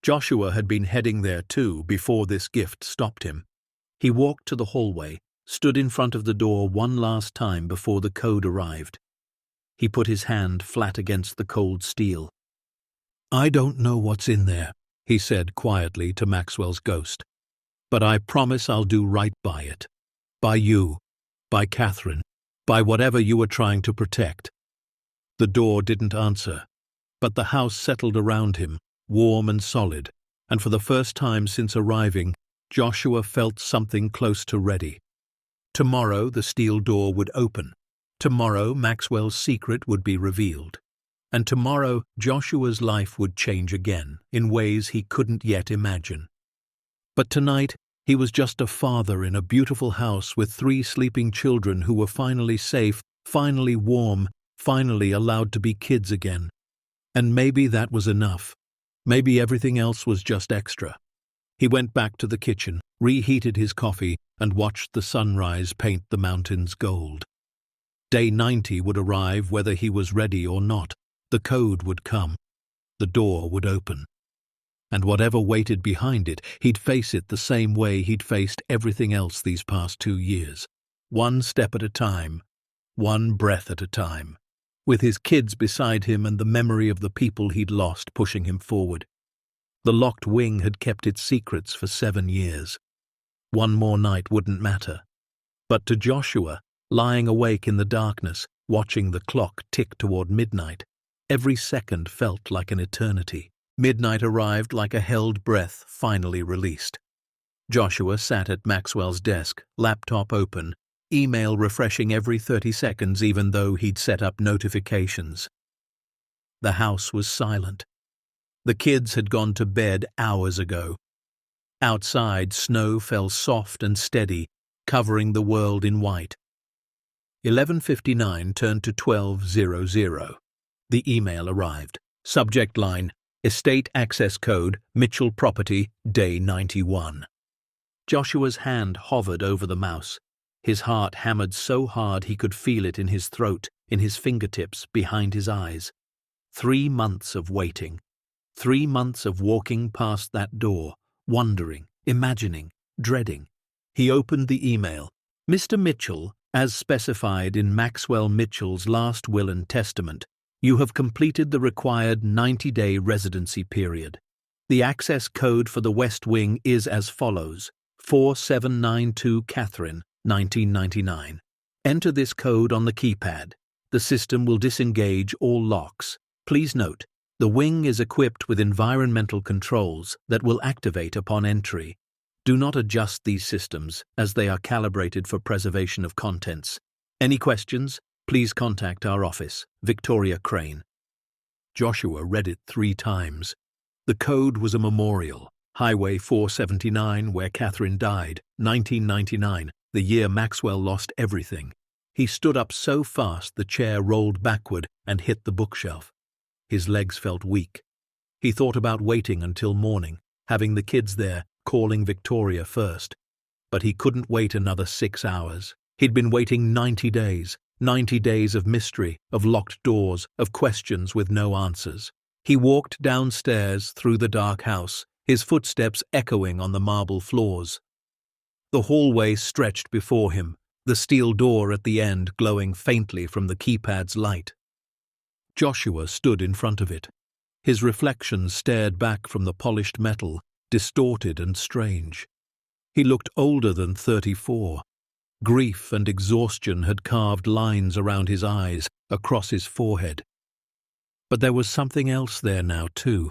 Joshua had been heading there too before this gift stopped him. He walked to the hallway, stood in front of the door one last time before the code arrived. He put his hand flat against the cold steel. I don't know what's in there, he said quietly to Maxwell's ghost. But I promise I'll do right by it. By you, by Catherine, by whatever you were trying to protect. The door didn't answer, but the house settled around him, warm and solid, and for the first time since arriving, Joshua felt something close to ready. Tomorrow the steel door would open. Tomorrow Maxwell's secret would be revealed. And tomorrow Joshua's life would change again, in ways he couldn't yet imagine. But tonight he was just a father in a beautiful house with 3 sleeping children who were finally safe, finally warm, finally allowed to be kids again. And maybe that was enough. Maybe everything else was just extra. He went back to the kitchen, reheated his coffee, and watched the sunrise paint the mountains gold. Day 90 would arrive whether he was ready or not. The code would come. The door would open. And whatever waited behind it, he'd face it the same way he'd faced everything else these past 2 years. One step at a time, one breath at a time, with his kids beside him and the memory of the people he'd lost pushing him forward. The locked wing had kept its secrets for 7 years. One more night wouldn't matter. But to Joshua, lying awake in the darkness, watching the clock tick toward midnight, every second felt like an eternity. Midnight arrived like a held breath finally released. Joshua sat at Maxwell's desk, laptop open, email refreshing every 30 seconds even though he'd set up notifications. The house was silent. The kids had gone to bed hours ago. Outside, snow fell soft and steady, covering the world in white. 11:59 turned to 12:00. The email arrived. Subject line, Estate Access Code, Mitchell Property, Day 91. Joshua's hand hovered over the mouse. His heart hammered so hard he could feel it in his throat, in his fingertips, behind his eyes. 3 months of waiting. 3 months of walking past that door, wondering, imagining, dreading. He opened the email. Mr. Mitchell, as specified in Maxwell Mitchell's last will and testament, you have completed the required 90-day residency period. The access code for the West Wing is as follows: 4792 Catherine, 1999. Enter this code on the keypad. The system will disengage all locks. Please note, the wing is equipped with environmental controls that will activate upon entry. Do not adjust these systems, as they are calibrated for preservation of contents. Any questions? Please contact our office, Victoria Crane. Joshua read it 3 times. The code was a memorial. Highway 479, where Catherine died, 1999, the year Maxwell lost everything. He stood up so fast the chair rolled backward and hit the bookshelf. His legs felt weak. He thought about waiting until morning, having the kids there, calling Victoria first. But he couldn't wait another 6 hours. He'd been waiting 90 days. 90 days of mystery, of locked doors, of questions with no answers. He walked downstairs through the dark house, his footsteps echoing on the marble floors. The hallway stretched before him, the steel door at the end glowing faintly from the keypad's light. Joshua stood in front of it. His reflection stared back from the polished metal, distorted and strange. He looked older than 34. Grief and exhaustion had carved lines around his eyes, across his forehead. But there was something else there now, too.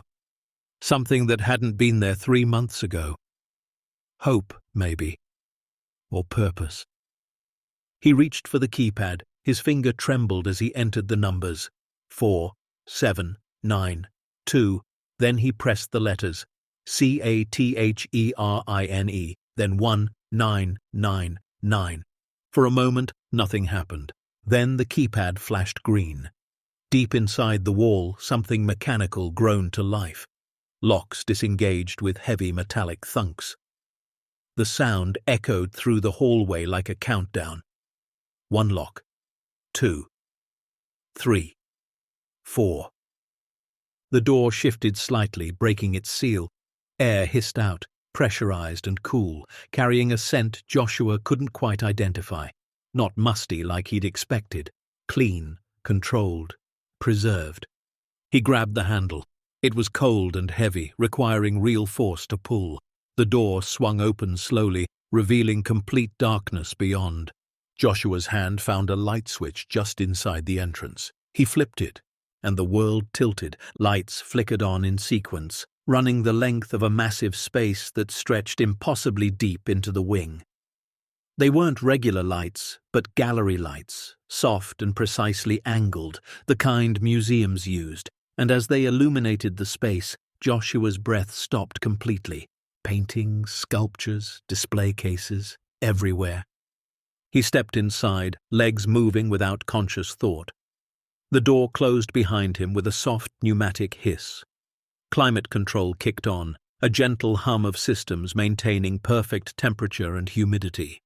Something that hadn't been there 3 months ago. Hope, maybe. Or purpose. He reached for the keypad. His finger trembled as he entered the numbers. 4, 7, 9, 2. Then he pressed the letters. CATHERINE, then 1, 9, 9, 9. For a moment, nothing happened. Then the keypad flashed green. Deep inside the wall, something mechanical groaned to life. Locks disengaged with heavy metallic thunks. The sound echoed through the hallway like a countdown. 1 lock. 2. 3. 4. The door shifted slightly, breaking its seal. Air hissed out, pressurized and cool, carrying a scent Joshua couldn't quite identify. Not musty like he'd expected. Clean, controlled, preserved. He grabbed the handle. It was cold and heavy, requiring real force to pull. The door swung open slowly, revealing complete darkness beyond. Joshua's hand found a light switch just inside the entrance. He flipped it, and the world tilted. Lights flickered on in sequence, running the length of a massive space that stretched impossibly deep into the wing. They weren't regular lights, but gallery lights, soft and precisely angled, the kind museums used, and as they illuminated the space, Joshua's breath stopped completely. Paintings, sculptures, display cases, everywhere. He stepped inside, legs moving without conscious thought. The door closed behind him with a soft pneumatic hiss. Climate control kicked on, a gentle hum of systems maintaining perfect temperature and humidity.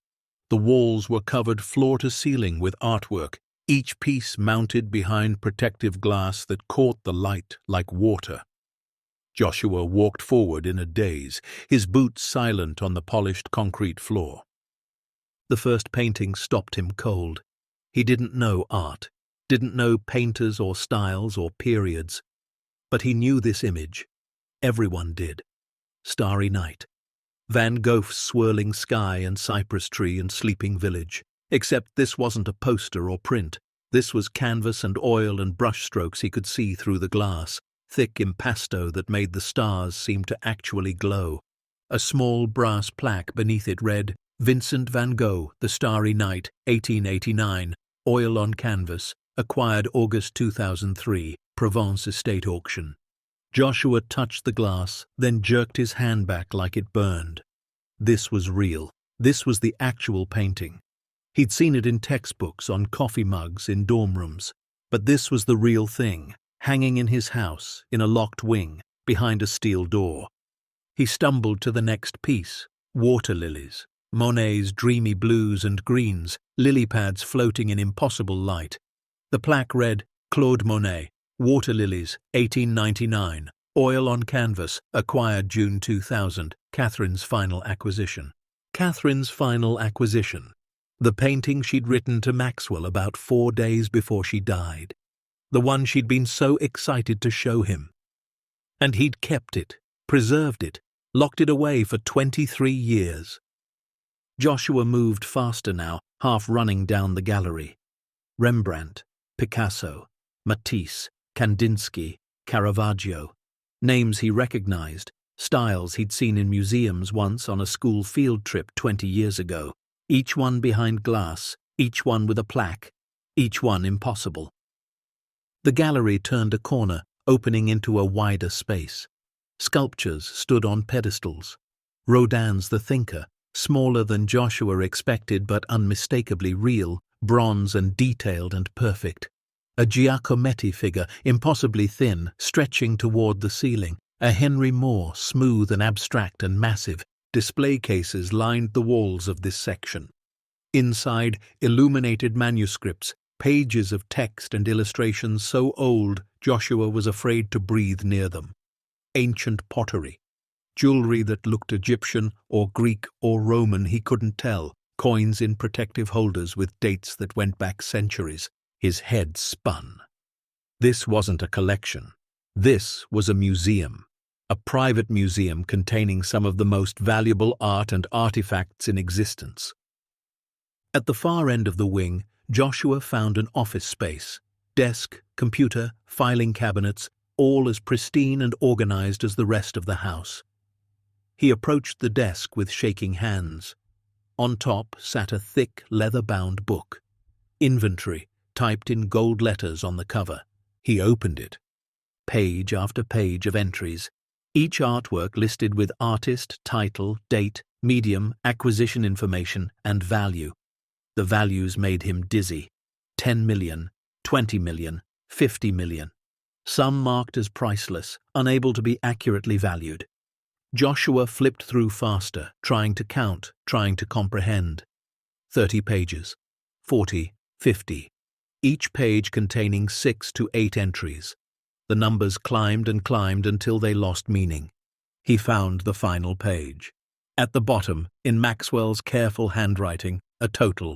The walls were covered floor to ceiling with artwork, each piece mounted behind protective glass that caught the light like water. Joshua walked forward in a daze, his boots silent on the polished concrete floor. The first painting stopped him cold. He didn't know art, didn't know painters or styles or periods. But he knew this image. Everyone did. Starry Night. Van Gogh's swirling sky and cypress tree and sleeping village. Except this wasn't a poster or print. This was canvas and oil and brushstrokes he could see through the glass, thick impasto that made the stars seem to actually glow. A small brass plaque beneath it read, Vincent van Gogh, The Starry Night, 1889, oil on canvas, acquired August 2003, Provence Estate Auction. Joshua touched the glass, then jerked his hand back like it burned. This was real. This was the actual painting. He'd seen it in textbooks, on coffee mugs, in dorm rooms. But this was the real thing, hanging in his house, in a locked wing, behind a steel door. He stumbled to the next piece, water lilies, Monet's dreamy blues and greens, lily pads floating in impossible light. The plaque read, Claude Monet, Water Lilies, 1899, oil on canvas, acquired June 2000, Catherine's final acquisition. Catherine's final acquisition. The painting she'd written to Maxwell about 4 days before she died. The one she'd been so excited to show him. And he'd kept it, preserved it, locked it away for 23 years. Joshua moved faster now, half running down the gallery. Rembrandt, Picasso, Matisse, Kandinsky, Caravaggio. Names he recognized, styles he'd seen in museums once on a school field trip 20 years ago, each one behind glass, each one with a plaque, each one impossible. The gallery turned a corner, opening into a wider space. Sculptures stood on pedestals. Rodin's The Thinker, smaller than Joshua expected but unmistakably real, bronze and detailed and perfect. A Giacometti figure, impossibly thin, stretching toward the ceiling. A Henry Moore, smooth and abstract and massive. Display cases lined the walls of this section. Inside, illuminated manuscripts, pages of text and illustrations so old Joshua was afraid to breathe near them. Ancient pottery. Jewelry that looked Egyptian or Greek or Roman, he couldn't tell. Coins in protective holders with dates that went back centuries. His head spun. This wasn't a collection. This was a museum. A private museum containing some of the most valuable art and artifacts in existence. At the far end of the wing, Joshua found an office space. Desk, computer, filing cabinets, all as pristine and organized as the rest of the house. He approached the desk with shaking hands. On top sat a thick, leather-bound book. Inventory, typed in gold letters on the cover. He opened it. Page after page of entries. Each artwork listed with artist, title, date, medium, acquisition information, and value. The values made him dizzy. 10 million, 20 million, 50 million. Some marked as priceless, unable to be accurately valued. Joshua flipped through faster, trying to count, trying to comprehend. 30 pages. 40, 50. Each page containing 6 to 8 entries. The numbers climbed and climbed until they lost meaning. He found the final page. At the bottom, in Maxwell's careful handwriting, a total.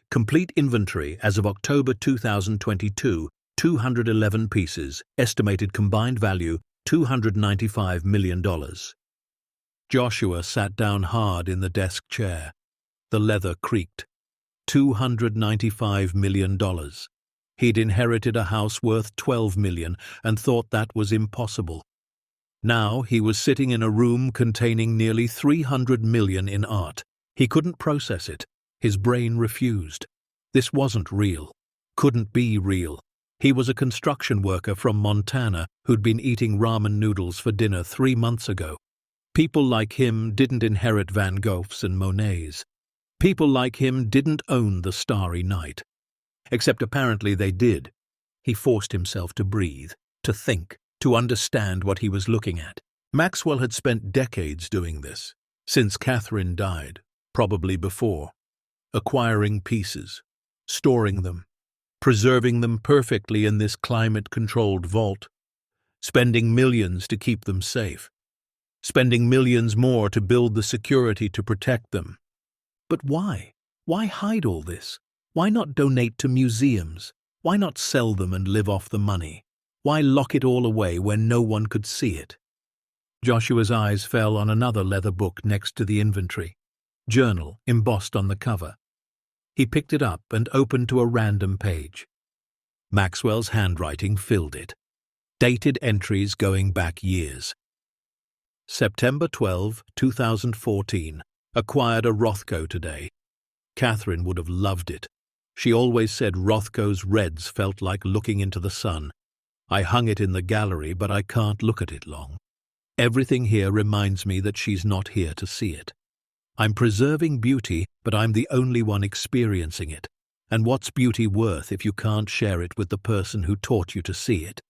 Complete inventory as of October 2022, 211 pieces, estimated combined value $295 million. Joshua sat down hard in the desk chair. The leather creaked. $295 million. He'd inherited a house worth $12 million and thought that was impossible. Now he was sitting in a room containing nearly $300 million in art. He couldn't process it. His brain refused. This wasn't real. Couldn't be real. He was a construction worker from Montana who'd been eating ramen noodles for dinner 3 months ago. People like him didn't inherit Van Goghs and Monets. People like him didn't own the Starry Night. Except apparently they did. He forced himself to breathe, to think, to understand what he was looking at. Maxwell had spent decades doing this, since Catherine died, probably before, acquiring pieces, storing them, preserving them perfectly in this climate-controlled vault, spending millions to keep them safe, spending millions more to build the security to protect them. But why? Why hide all this? Why not donate to museums? Why not sell them and live off the money? Why lock it all away where no one could see it? Joshua's eyes fell on another leather book next to the inventory. Journal, embossed on the cover. He picked it up and opened to a random page. Maxwell's handwriting filled it. Dated entries going back years. September 12, 2014. Acquired a Rothko today. Catherine would have loved it. She always said Rothko's reds felt like looking into the sun. I hung it in the gallery, but I can't look at it long. Everything here reminds me that she's not here to see it. I'm preserving beauty, but I'm the only one experiencing it. And what's beauty worth if you can't share it with the person who taught you to see it?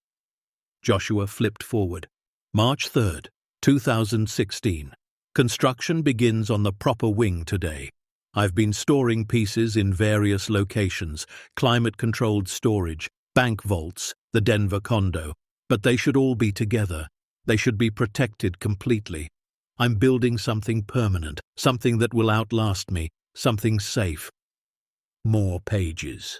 Joshua flipped forward. March 3rd, 2016. Construction begins on the proper wing today. I've been storing pieces in various locations, climate-controlled storage, bank vaults, the Denver condo, but they should all be together. They should be protected completely. I'm building something permanent, something that will outlast me, something safe. More pages.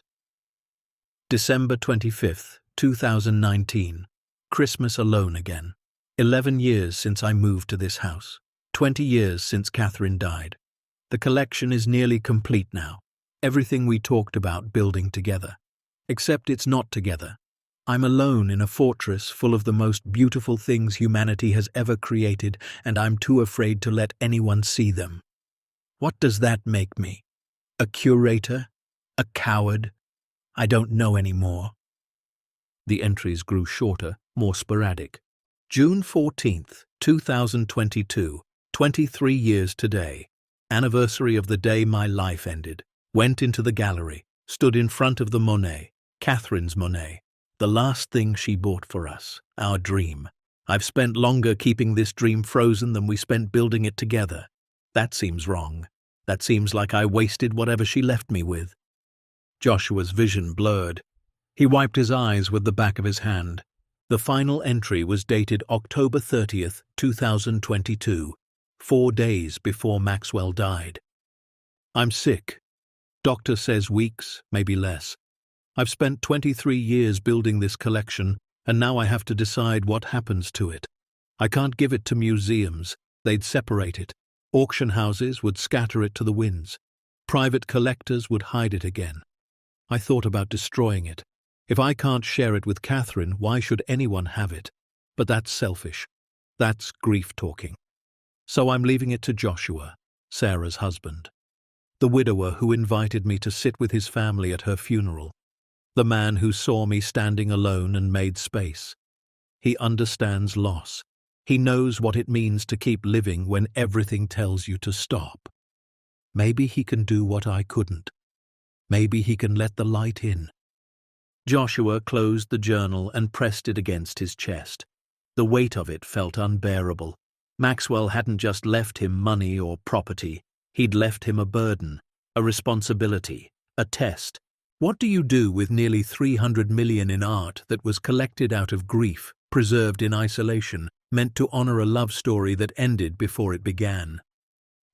December 25th, 2019. Christmas alone again. 11 years since I moved to this house. 20 years since Catherine died. The collection is nearly complete now. Everything we talked about building together. Except it's not together. I'm alone in a fortress full of the most beautiful things humanity has ever created, and I'm too afraid to let anyone see them. What does that make me? A curator? A coward? I don't know anymore. The entries grew shorter, more sporadic. June 14th, 2022, 23 years today. Anniversary of the day my life ended. Went into the gallery, stood in front of the Monet, Catherine's Monet. The last thing she bought for us, our dream. I've spent longer keeping this dream frozen than we spent building it together. That seems wrong. That seems like I wasted whatever she left me with. Joshua's vision blurred. He wiped his eyes with the back of his hand. The final entry was dated October 30th, 2022, 4 days before Maxwell died. I'm sick. Doctor says weeks, maybe less. I've spent 23 years building this collection, and now I have to decide what happens to it. I can't give it to museums. They'd separate it. Auction houses would scatter it to the winds. Private collectors would hide it again. I thought about destroying it. If I can't share it with Catherine, why should anyone have it? But that's selfish. That's grief talking. So I'm leaving it to Joshua, Sarah's husband. The widower who invited me to sit with his family at her funeral. The man who saw me standing alone and made space. He understands loss. He knows what it means to keep living when everything tells you to stop. Maybe he can do what I couldn't. Maybe he can let the light in. Joshua closed the journal and pressed it against his chest. The weight of it felt unbearable. Maxwell hadn't just left him money or property. He'd left him a burden, a responsibility, a test. What do you do with nearly 300 million in art that was collected out of grief, preserved in isolation, meant to honor a love story that ended before it began?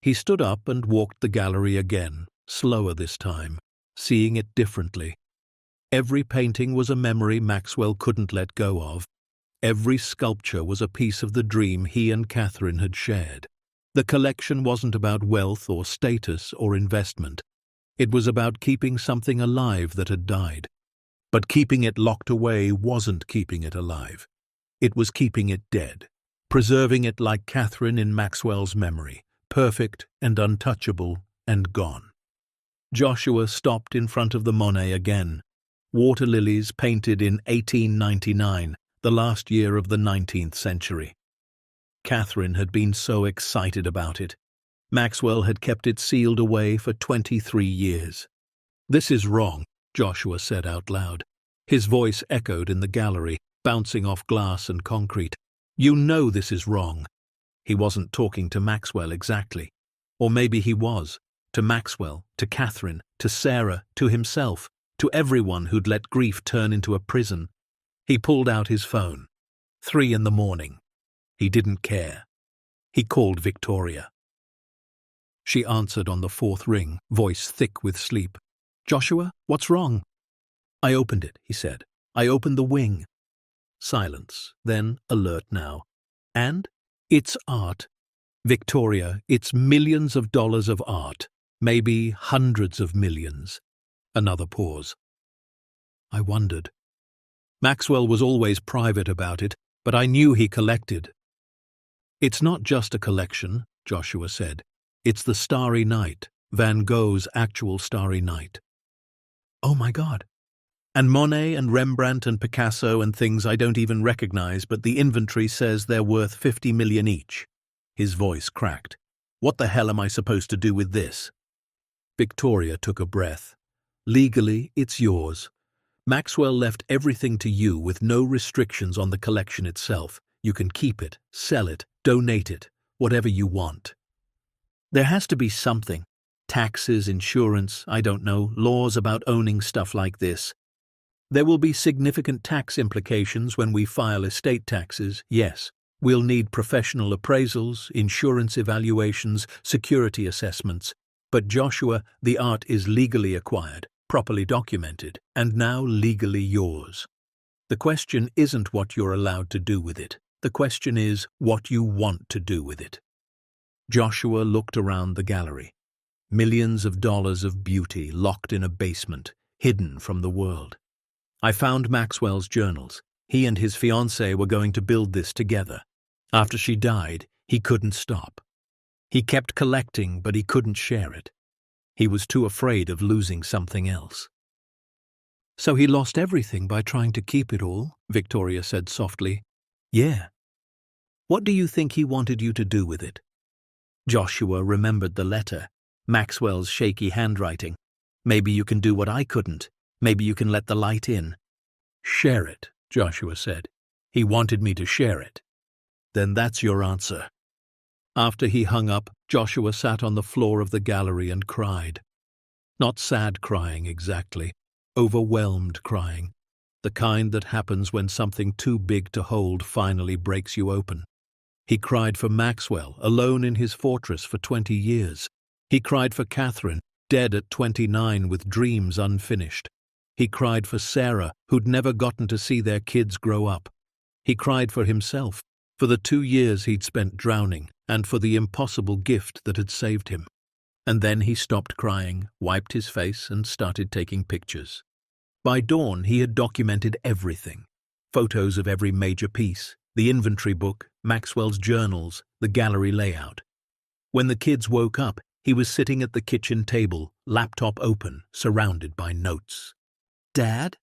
He stood up and walked the gallery again, slower this time, seeing it differently. Every painting was a memory Maxwell couldn't let go of. Every sculpture was a piece of the dream he and Catherine had shared. The collection wasn't about wealth or status or investment. It was about keeping something alive that had died. But keeping it locked away wasn't keeping it alive. It was keeping it dead, preserving it like Catherine in Maxwell's memory, perfect and untouchable and gone. Joshua stopped in front of the Monet again. Water lilies painted in 1899, the last year of the 19th century. Catherine had been so excited about it. Maxwell had kept it sealed away for 23 years. "This is wrong," Joshua said out loud. His voice echoed in the gallery, bouncing off glass and concrete. "You know this is wrong." He wasn't talking to Maxwell exactly. Or maybe he was. To Maxwell, to Catherine, to Sarah, to himself, to everyone who'd let grief turn into a prison. He pulled out his phone. 3 in the morning. He didn't care. He called Victoria. She answered on the 4th ring, voice thick with sleep. "Joshua, what's wrong?" "I opened it," he said. "I opened the wing." Silence, then alert now. "And? It's art. Victoria, it's millions of dollars of art. Maybe hundreds of millions." Another pause. I wondered. Maxwell was always private about it, but I knew he collected. "It's not just a collection," Joshua said. "It's the Starry Night, Van Gogh's actual Starry Night." "Oh my God." "And Monet and Rembrandt and Picasso and things I don't even recognize, but the inventory says they're worth 50 million each." His voice cracked. "What the hell am I supposed to do with this?" Victoria took a breath. "Legally, it's yours. Maxwell left everything to you with no restrictions on the collection itself. You can keep it, sell it, donate it, whatever you want." "There has to be something. Taxes, insurance, I don't know, laws about owning stuff like this." "There will be significant tax implications when we file estate taxes, yes. We'll need professional appraisals, insurance evaluations, security assessments. But Joshua, the art is legally acquired, properly documented, and now legally yours. The question isn't what you're allowed to do with it. The question is what you want to do with it." Joshua looked around the gallery. Millions of dollars of beauty locked in a basement, hidden from the world. I found Maxwell's journals. He and his fiancée were going to build this together. After she died, he couldn't stop. He kept collecting, but he couldn't share it. He was too afraid of losing something else. So he lost everything by trying to keep it all, Victoria said softly. Yeah. What do you think he wanted you to do with it? Joshua remembered the letter, Maxwell's shaky handwriting. Maybe you can do what I couldn't. Maybe you can let the light in. Share it, Joshua said. He wanted me to share it. Then that's your answer. After he hung up, Joshua sat on the floor of the gallery and cried. Not sad crying exactly, overwhelmed crying, the kind that happens when something too big to hold finally breaks you open. He cried for Maxwell, alone in his fortress for 20 years. He cried for Catherine, dead at 29 with dreams unfinished. He cried for Sarah, who'd never gotten to see their kids grow up. He cried for himself, for the 2 years he'd spent drowning, and for the impossible gift that had saved him. And then he stopped crying, wiped his face, and started taking pictures. By dawn, he had documented everything. Photos of every major piece, the inventory book, Maxwell's journals, the gallery layout. When the kids woke up, he was sitting at the kitchen table, laptop open, surrounded by notes. Dad?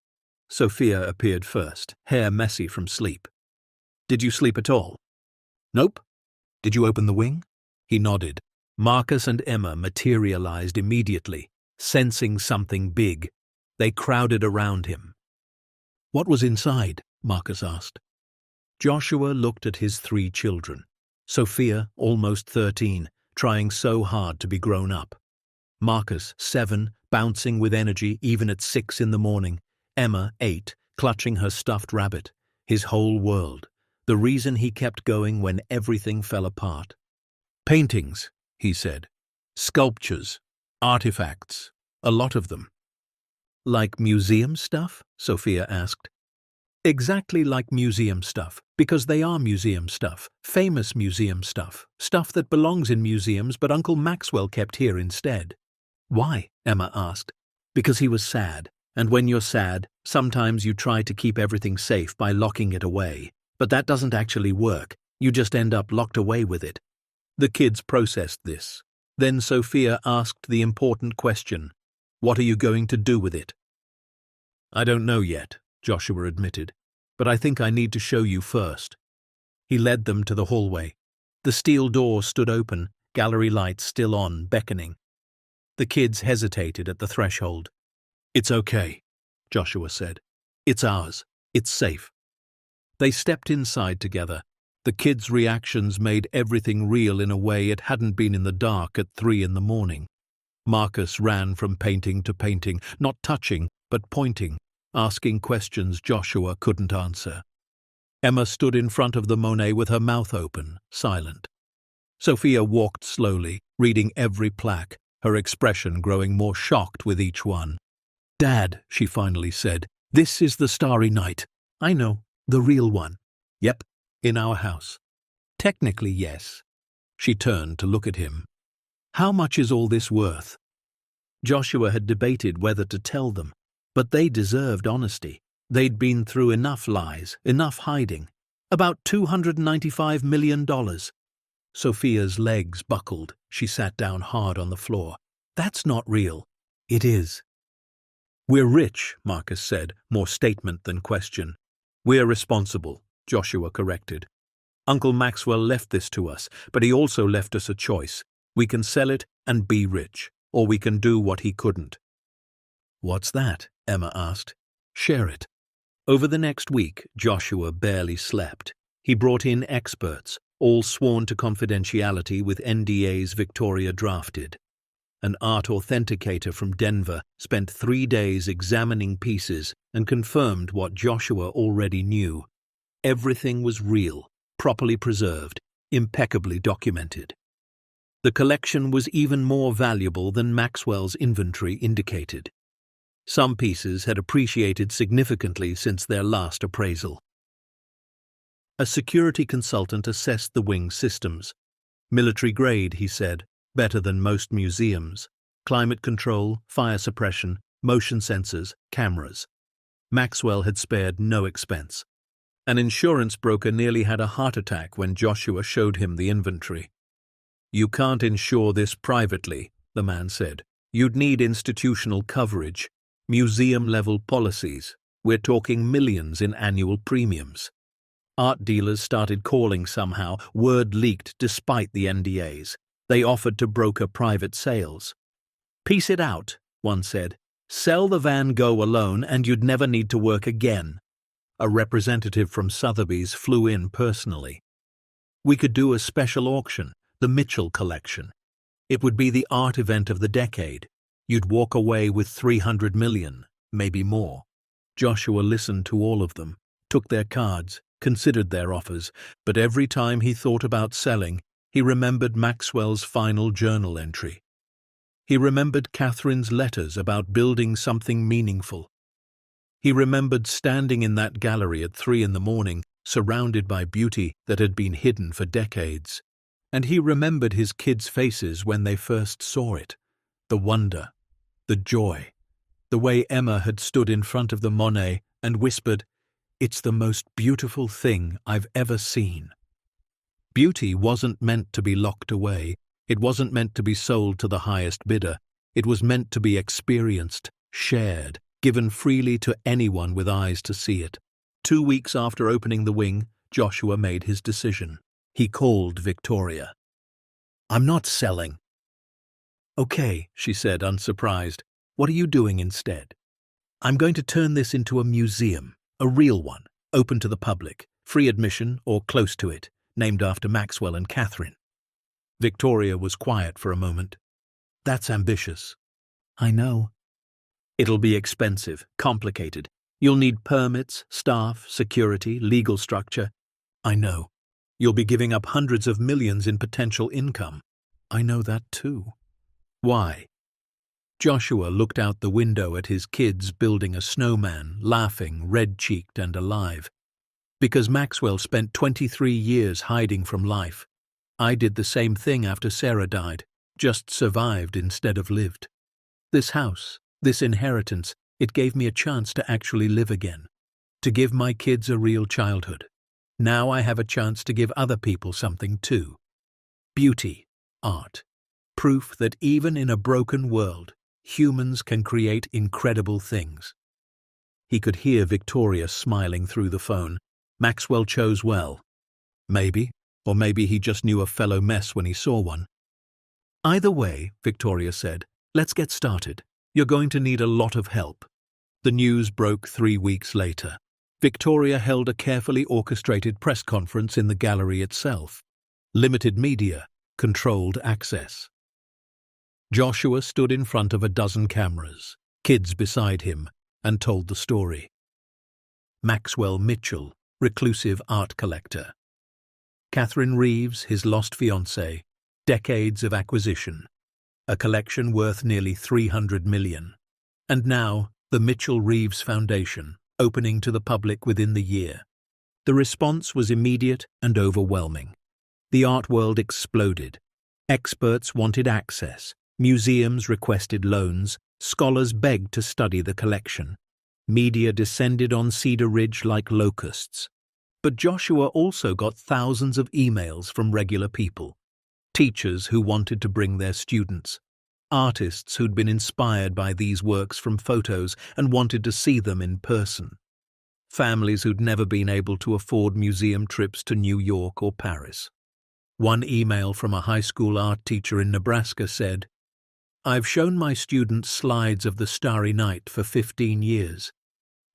Sophia appeared first, hair messy from sleep. Did you sleep at all? Nope. Did you open the wing? He nodded. Marcus and Emma materialized immediately, sensing something big. They crowded around him. What was inside? Marcus asked. Joshua looked at his 3 children. Sophia, almost 13, trying so hard to be grown up. Marcus, 7, bouncing with energy even at 6 in the morning. Emma, 8, clutching her stuffed rabbit. His whole world. The reason he kept going when everything fell apart. Paintings, he said. Sculptures. Artifacts. A lot of them. Like museum stuff? Sophia asked. Exactly like museum stuff, because they are museum stuff, famous museum stuff, stuff that belongs in museums but Uncle Maxwell kept here instead. Why? Emma asked. Because he was sad, and when you're sad, sometimes you try to keep everything safe by locking it away, but that doesn't actually work, you just end up locked away with it. The kids processed this. Then Sophia asked the important question, what are you going to do with it? I don't know yet, Joshua admitted, but I think I need to show you first. He led them to the hallway. The steel door stood open, gallery lights still on, beckoning. The kids hesitated at the threshold. It's okay, Joshua said. It's ours. It's safe. They stepped inside together. The kids' reactions made everything real in a way it hadn't been in the dark at 3 in the morning. Marcus ran from painting to painting, not touching, but pointing, asking questions Joshua couldn't answer. Emma stood in front of the Monet with her mouth open, silent. Sophia walked slowly, reading every plaque, her expression growing more shocked with each one. Dad, she finally said, this is the Starry Night. I know, the real one. Yep, in our house. Technically, yes. She turned to look at him. How much is all this worth? Joshua had debated whether to tell them, but they deserved honesty. They'd been through enough lies, enough hiding. About $295 million. Sophia's legs buckled. She sat down hard on the floor. That's not real. It is. We're rich, Marcus said, more statement than question. We're responsible, Joshua corrected. Uncle Maxwell left this to us, but he also left us a choice. We can sell it and be rich, or we can do what he couldn't. What's that? Emma asked. Share it. Over the next week, Joshua barely slept. He brought in experts, all sworn to confidentiality with NDAs Victoria drafted. An art authenticator from Denver spent 3 days examining pieces and confirmed what Joshua already knew. Everything was real, properly preserved, impeccably documented. The collection was even more valuable than Maxwell's inventory indicated. Some pieces had appreciated significantly since their last appraisal. A security consultant assessed the wing's systems. Military grade, he said, better than most museums. Climate control, fire suppression, motion sensors, cameras. Maxwell had spared no expense. An insurance broker nearly had a heart attack when Joshua showed him the inventory. "You can't insure this privately," the man said. "You'd need institutional coverage, museum-level policies. We're talking millions in annual premiums." Art dealers started calling somehow. Word leaked despite the NDAs. They offered to broker private sales. "Piece it out," one said. "Sell the Van Gogh alone and you'd never need to work again." A representative from Sotheby's flew in personally. "We could do a special auction, the Mitchell collection. It would be the art event of the decade. You'd walk away with 300 million, maybe more." Joshua listened to all of them, took their cards, considered their offers, but every time he thought about selling, he remembered Maxwell's final journal entry. He remembered Catherine's letters about building something meaningful. He remembered standing in that gallery at 3 a.m, surrounded by beauty that had been hidden for decades. And he remembered his kids' faces when they first saw it. The wonder, the joy, the way Emma had stood in front of the Monet and whispered, "It's the most beautiful thing I've ever seen." Beauty wasn't meant to be locked away. It wasn't meant to be sold to the highest bidder. It was meant to be experienced, shared, given freely to anyone with eyes to see it. 2 weeks after opening the wing, Joshua made his decision. He called Victoria. "I'm not selling." "Okay," she said, unsurprised. "What are you doing instead?" "I'm going to turn this into a museum, a real one, open to the public, free admission or close to it, named after Maxwell and Catherine." Victoria was quiet for a moment. "That's ambitious." "I know." "It'll be expensive, complicated. You'll need permits, staff, security, legal structure." "I know. You'll be giving up hundreds of millions in potential income." "I know that too." "Why?" Joshua looked out the window at his kids building a snowman, laughing, red-cheeked and alive. "Because Maxwell spent 23 years hiding from life. I did the same thing after Sarah died, just survived instead of lived. This house, this inheritance, it gave me a chance to actually live again, to give my kids a real childhood. Now I have a chance to give other people something too. Beauty, art, proof that even in a broken world, humans can create incredible things." He could hear Victoria smiling through the phone. Maxwell chose well. Maybe, or maybe he just knew a fellow mess when he saw one. "Either way," Victoria said, "let's get started. You're going to need a lot of help." The news broke 3 weeks later. Victoria held a carefully orchestrated press conference in the gallery itself. Limited media, controlled access. Joshua stood in front of a dozen cameras, kids beside him, and told the story. Maxwell Mitchell, reclusive art collector. Catherine Reeves, his lost fiancée, decades of acquisition. A collection worth nearly 300 million. And now, the Mitchell-Reeves Foundation, opening to the public within the year. The response was immediate and overwhelming. The art world exploded. Experts wanted access. Museums requested loans. Scholars begged to study the collection. Media descended on Cedar Ridge like locusts. But Joshua also got thousands of emails from regular people. Teachers who wanted to bring their students. Artists who'd been inspired by these works from photos and wanted to see them in person. Families who'd never been able to afford museum trips to New York or Paris. One email from a high school art teacher in Nebraska said, "I've shown my students slides of the Starry Night for 15 years.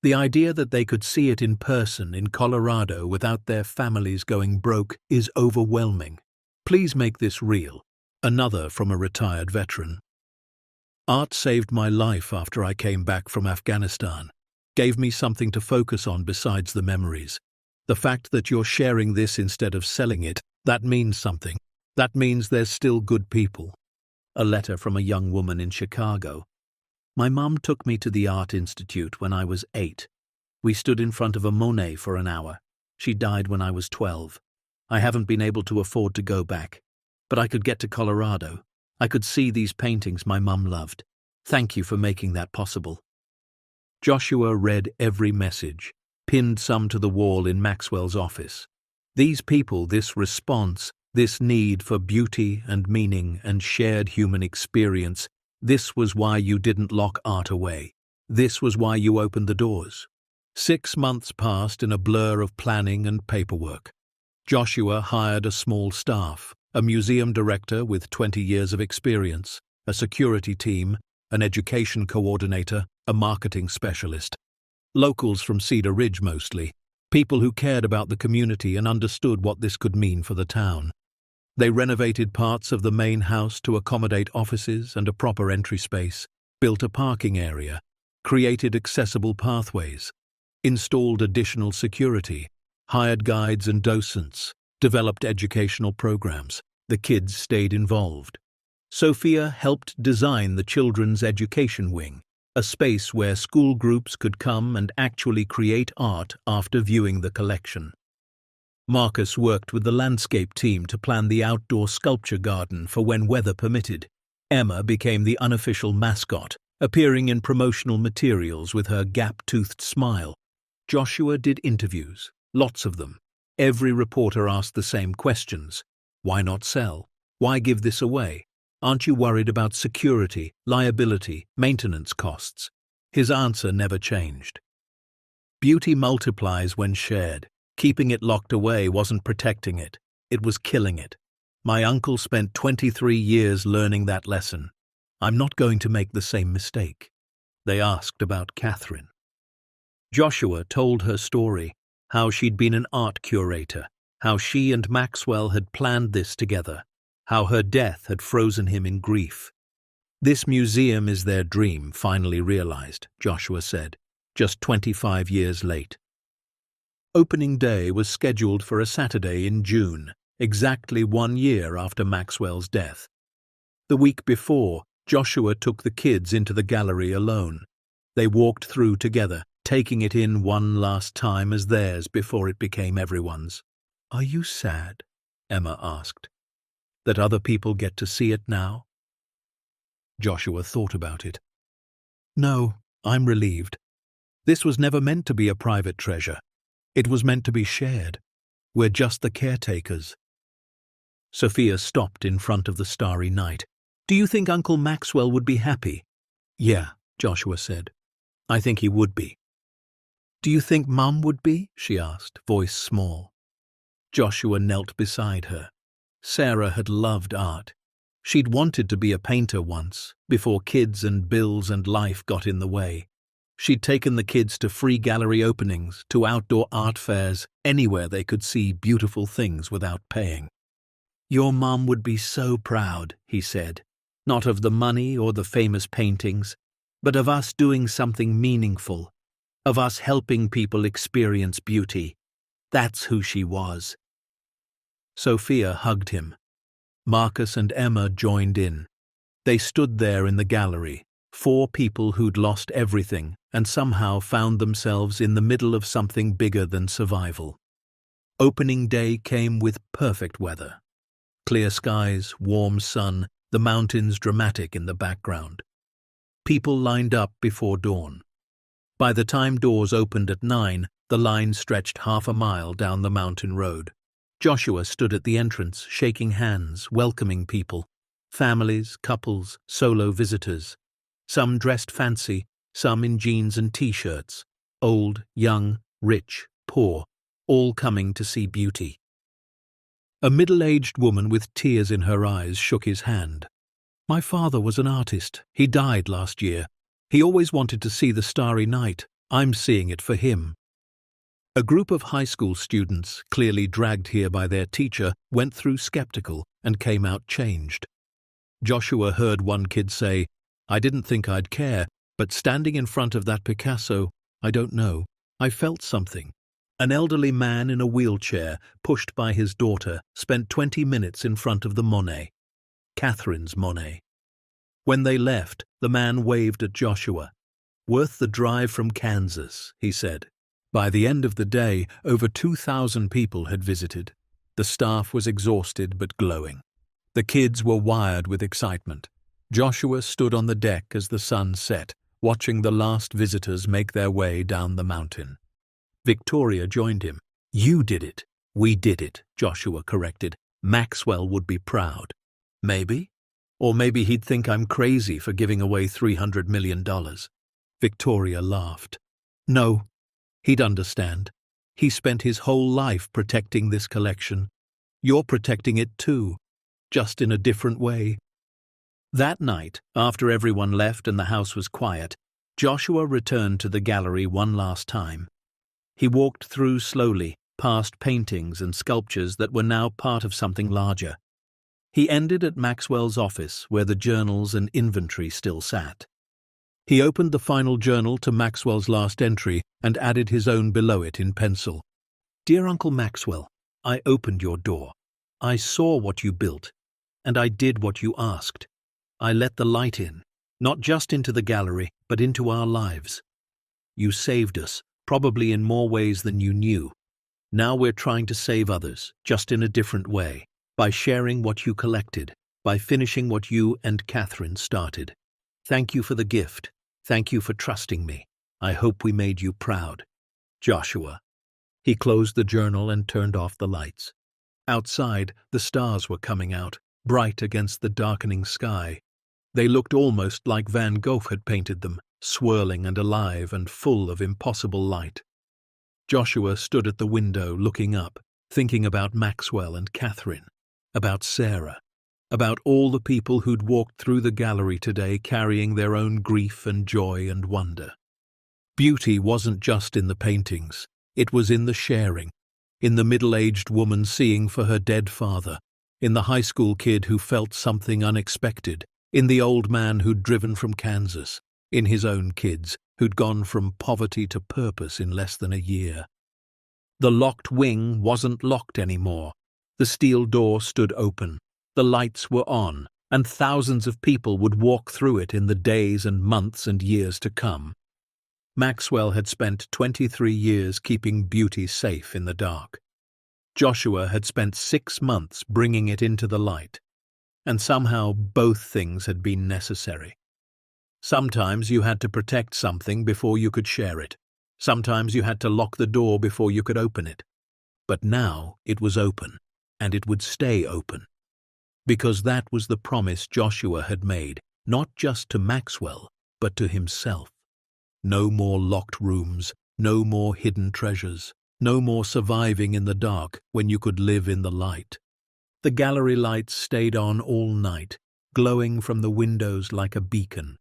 The idea that they could see it in person in Colorado without their families going broke is overwhelming. Please make this real." Another from a retired veteran. "Art saved my life after I came back from Afghanistan. Gave me something to focus on besides the memories. The fact that you're sharing this instead of selling it, that means something. That means there's still good people." A letter from a young woman in Chicago. "My mum took me to the Art Institute when I was 8. We stood in front of a Monet for an hour. She died when I was 12. I haven't been able to afford to go back. But I could get to Colorado. I could see these paintings my mum loved. Thank you for making that possible." Joshua read every message, pinned some to the wall in Maxwell's office. These people, this response, this need for beauty and meaning and shared human experience, this was why you didn't lock art away. This was why you opened the doors. 6 months passed in a blur of planning and paperwork. Joshua hired a small staff, a museum director with 20 years of experience, a security team, an education coordinator, a marketing specialist. Locals from Cedar Ridge mostly, people who cared about the community and understood what this could mean for the town. They renovated parts of the main house to accommodate offices and a proper entry space, built a parking area, created accessible pathways, installed additional security, hired guides and docents, developed educational programs. The kids stayed involved. Sophia helped design the children's education wing, a space where school groups could come and actually create art after viewing the collection. Marcus worked with the landscape team to plan the outdoor sculpture garden for when weather permitted. Emma became the unofficial mascot, appearing in promotional materials with her gap-toothed smile. Joshua did interviews, lots of them. Every reporter asked the same questions. Why not sell? Why give this away? Aren't you worried about security, liability, maintenance costs? His answer never changed. Beauty multiplies when shared. Keeping it locked away wasn't protecting it. It was killing it. My uncle spent 23 years learning that lesson. I'm not going to make the same mistake. They asked about Catherine. Joshua told her story, how she'd been an art curator, how she and Maxwell had planned this together, how her death had frozen him in grief. This museum is their dream, finally realized, Joshua said, just 25 years late. Opening day was scheduled for a Saturday in June, exactly 1 year after Maxwell's death. The week before, Joshua took the kids into the gallery alone. They walked through together, taking it in one last time as theirs before it became everyone's. "Are you sad?" Emma asked. "That other people get to see it now?" Joshua thought about it. "No, I'm relieved. This was never meant to be a private treasure. It was meant to be shared. We're just the caretakers." Sophia stopped in front of the starry night. "Do you think Uncle Maxwell would be happy?" "Yeah," Joshua said. "I think he would be." "Do you think Mum would be?" she asked, voice small. Joshua knelt beside her. Sarah had loved art. She'd wanted to be a painter once, before kids and bills and life got in the way. She'd taken the kids to free gallery openings, to outdoor art fairs, anywhere they could see beautiful things without paying. "Your mum would be so proud," he said, "not of the money or the famous paintings, but of us doing something meaningful, of us helping people experience beauty. That's who she was." Sophia hugged him. Marcus and Emma joined in. They stood there in the gallery, 4 people who'd lost everything and somehow found themselves in the middle of something bigger than survival. Opening day came with perfect weather. Clear skies, warm sun, the mountains dramatic in the background. People lined up before dawn. By the time doors opened at 9, the line stretched half a mile down the mountain road. Joshua stood at the entrance, shaking hands, welcoming people. Families, couples, solo visitors. Some dressed fancy, some in jeans and t-shirts. Old, young, rich, poor, all coming to see beauty. A middle-aged woman with tears in her eyes shook his hand. "My father was an artist. He died last year. He always wanted to see the starry night. I'm seeing it for him." A group of high school students, clearly dragged here by their teacher, went through skeptical and came out changed. Joshua heard one kid say, "I didn't think I'd care, but standing in front of that Picasso, I don't know, I felt something." An elderly man in a wheelchair, pushed by his daughter, spent 20 minutes in front of the Monet, Catherine's Monet. When they left, the man waved at Joshua. "Worth the drive from Kansas," he said. By the end of the day, over 2,000 people had visited. The staff was exhausted but glowing. The kids were wired with excitement. Joshua stood on the deck as the sun set, watching the last visitors make their way down the mountain. Victoria joined him. "You did it." "We did it," Joshua corrected. "Maxwell would be proud." "Maybe. Or maybe he'd think I'm crazy for giving away $300 million. Victoria laughed. "No, he'd understand. He spent his whole life protecting this collection. You're protecting it too, just in a different way." That night, after everyone left and the house was quiet, Joshua returned to the gallery one last time. He walked through slowly, past paintings and sculptures that were now part of something larger. He ended at Maxwell's office, where the journals and inventory still sat. He opened the final journal to Maxwell's last entry and added his own below it in pencil. "Dear Uncle Maxwell, I opened your door. I saw what you built, and I did what you asked. I let the light in, not just into the gallery, but into our lives. You saved us, probably in more ways than you knew. Now we're trying to save others, just in a different way, by sharing what you collected, by finishing what you and Catherine started. Thank you for the gift. Thank you for trusting me. I hope we made you proud. Joshua." He closed the journal and turned off the lights. Outside, the stars were coming out, bright against the darkening sky. They looked almost like Van Gogh had painted them, swirling and alive and full of impossible light. Joshua stood at the window looking up, thinking about Maxwell and Catherine, about Sarah, about all the people who'd walked through the gallery today carrying their own grief and joy and wonder. Beauty wasn't just in the paintings, it was in the sharing, in the middle-aged woman seeing for her dead father, in the high school kid who felt something unexpected, in the old man who'd driven from Kansas, in his own kids who'd gone from poverty to purpose in less than a year. The locked wing wasn't locked anymore. The steel door stood open, the lights were on, and thousands of people would walk through it in the days and months and years to come. Maxwell had spent 23 years keeping beauty safe in the dark. Joshua had spent 6 months bringing it into the light. And somehow both things had been necessary. Sometimes you had to protect something before you could share it. Sometimes you had to lock the door before you could open it. But now it was open, and it would stay open. Because that was the promise Joshua had made, not just to Maxwell, but to himself. No more locked rooms, no more hidden treasures, no more surviving in the dark when you could live in the light. The gallery lights stayed on all night, glowing from the windows like a beacon.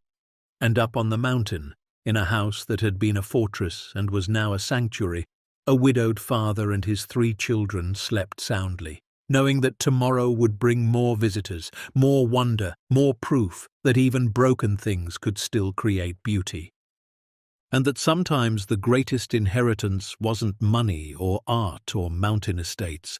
And up on the mountain, in a house that had been a fortress and was now a sanctuary, a widowed father and his 3 children slept soundly, knowing that tomorrow would bring more visitors, more wonder, more proof that even broken things could still create beauty. And that sometimes the greatest inheritance wasn't money or art or mountain estates.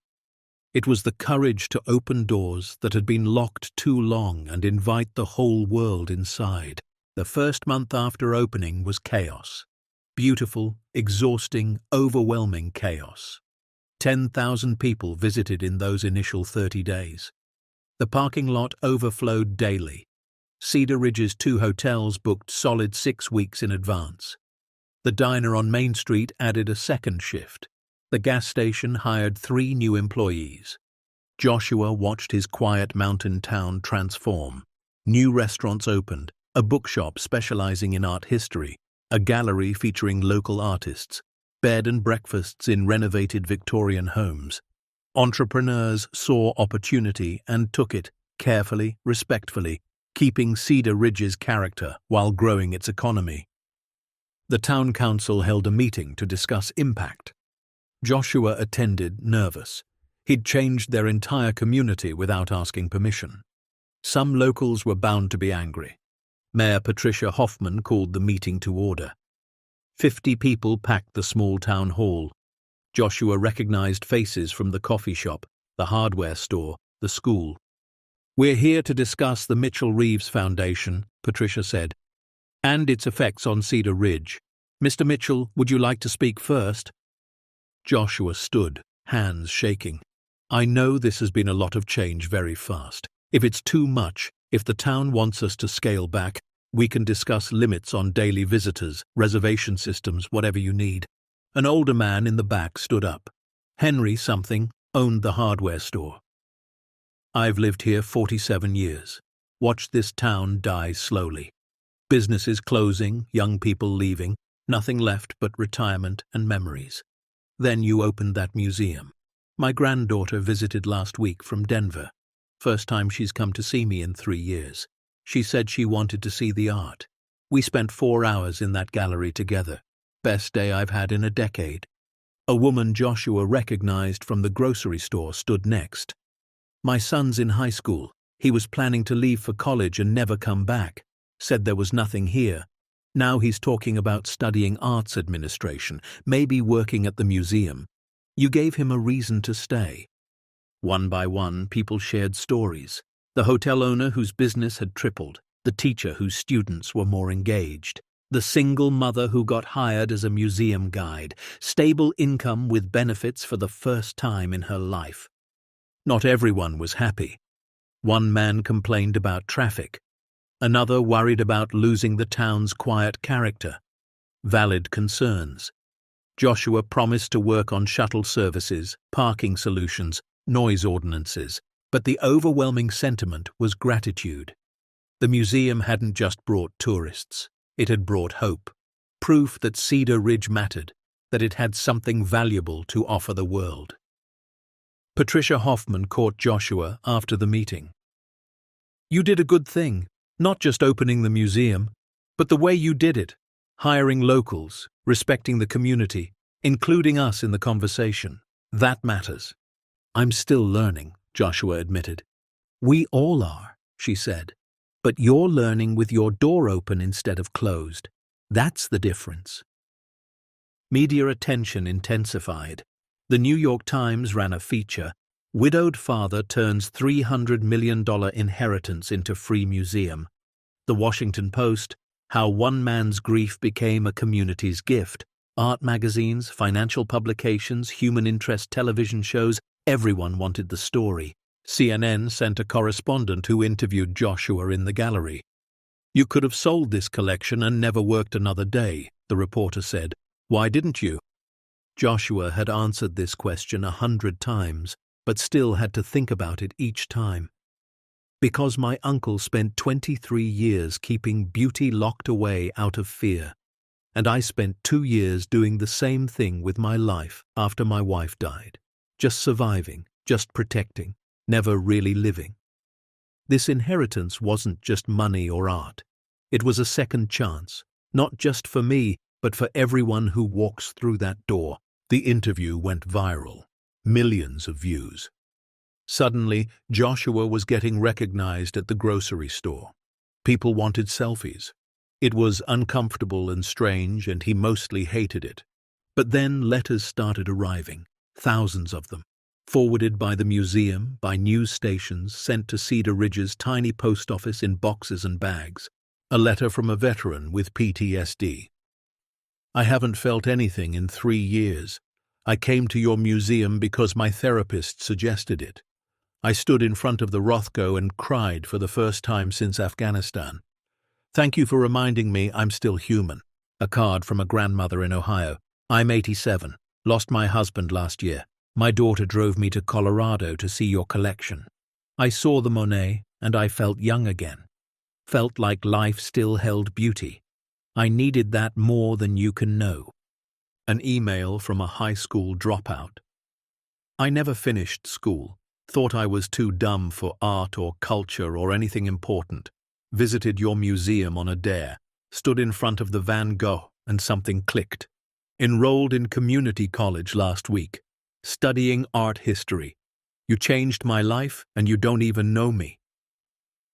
It was the courage to open doors that had been locked too long and invite the whole world inside. The first month after opening was chaos. Beautiful, exhausting, overwhelming chaos. 10,000 people visited in those initial 30 days. The parking lot overflowed daily. Cedar Ridge's 2 hotels booked solid 6 weeks in advance. The diner on Main Street added a second shift. The gas station hired 3 new employees. Joshua watched his quiet mountain town transform. New restaurants opened, a bookshop specializing in art history, a gallery featuring local artists, bed and breakfasts in renovated Victorian homes. Entrepreneurs saw opportunity and took it, carefully, respectfully, keeping Cedar Ridge's character while growing its economy. The town council held a meeting to discuss impact. Joshua attended, nervous. He'd changed their entire community without asking permission. Some locals were bound to be angry. Mayor Patricia Hoffman called the meeting to order. 50 people packed the small town hall. Joshua recognized faces from the coffee shop, the hardware store, the school. "We're here to discuss the Mitchell Reeves Foundation," Patricia said, "and its effects on Cedar Ridge. Mr. Mitchell, would you like to speak first?" Joshua stood, hands shaking. "I know this has been a lot of change very fast. If it's too much, if the town wants us to scale back, We can discuss limits on daily visitors, reservation systems, whatever you need. An older man in the back stood up. Henry something owned the hardware store. I've lived here 47 years. Watched this town die slowly. Businesses closing, young people leaving, nothing left but retirement and memories. Then you opened that museum. My granddaughter visited last week from Denver. First time she's come to see me in 3 years. She said she wanted to see the art. We spent 4 hours in that gallery together. Best day I've had in a decade. A woman Joshua recognized from the grocery store stood next. My son's in high school. He was planning to leave for college and never come back. Said there was nothing here. Now he's talking about studying arts administration, maybe working at the museum. You gave him a reason to stay. One by one, people shared stories. The hotel owner whose business had tripled, the teacher whose students were more engaged, the single mother who got hired as a museum guide, stable income with benefits for the first time in her life. Not everyone was happy. One man complained about traffic. Another worried about losing the town's quiet character. Valid concerns. Joshua promised to work on shuttle services, parking solutions, noise ordinances, but the overwhelming sentiment was gratitude. The museum hadn't just brought tourists. It had brought hope. Proof that Cedar Ridge mattered, that it had something valuable to offer the world. Patricia Hoffman caught Joshua after the meeting. You did a good thing, not just opening the museum, but the way you did it, hiring locals, respecting the community, including us in the conversation. That matters. I'm still learning, Joshua admitted. We all are, she said. But you're learning with your door open instead of closed. That's the difference. Media attention intensified. The New York Times ran a feature, Widowed Father Turns $300 million Inheritance into Free Museum. The Washington Post, How One Man's Grief Became a Community's Gift. Art magazines, financial publications, human interest television shows, everyone wanted the story. CNN sent a correspondent who interviewed Joshua in the gallery. You could have sold this collection and never worked another day, the reporter said. Why didn't you? Joshua had answered this question 100 times, but still had to think about it each time. Because my uncle spent 23 years keeping beauty locked away out of fear, and I spent 2 years doing the same thing with my life after my wife died. Just surviving, just protecting, never really living. This inheritance wasn't just money or art. It was a second chance, not just for me, but for everyone who walks through that door. The interview went viral. Millions of views. Suddenly, Joshua was getting recognized at the grocery store. People wanted selfies. It was uncomfortable and strange, and he mostly hated it. But then letters started arriving, thousands of them, forwarded by the museum, by news stations, sent to Cedar Ridge's tiny post office in boxes and bags. A letter from a veteran with PTSD. I haven't felt anything in 3 years. I came to your museum because my therapist suggested it. I stood in front of the Rothko and cried for the first time since Afghanistan. Thank you for reminding me I'm still human. A card from a grandmother in Ohio. I'm 87. Lost my husband last year. My daughter drove me to Colorado to see your collection. I saw the Monet and I felt young again. Felt like life still held beauty. I needed that more than you can know. An email from a high school dropout. I never finished school. Thought I was too dumb for art or culture or anything important. Visited your museum on a dare. Stood in front of the Van Gogh and something clicked. Enrolled in community college last week. Studying art history. You changed my life and you don't even know me.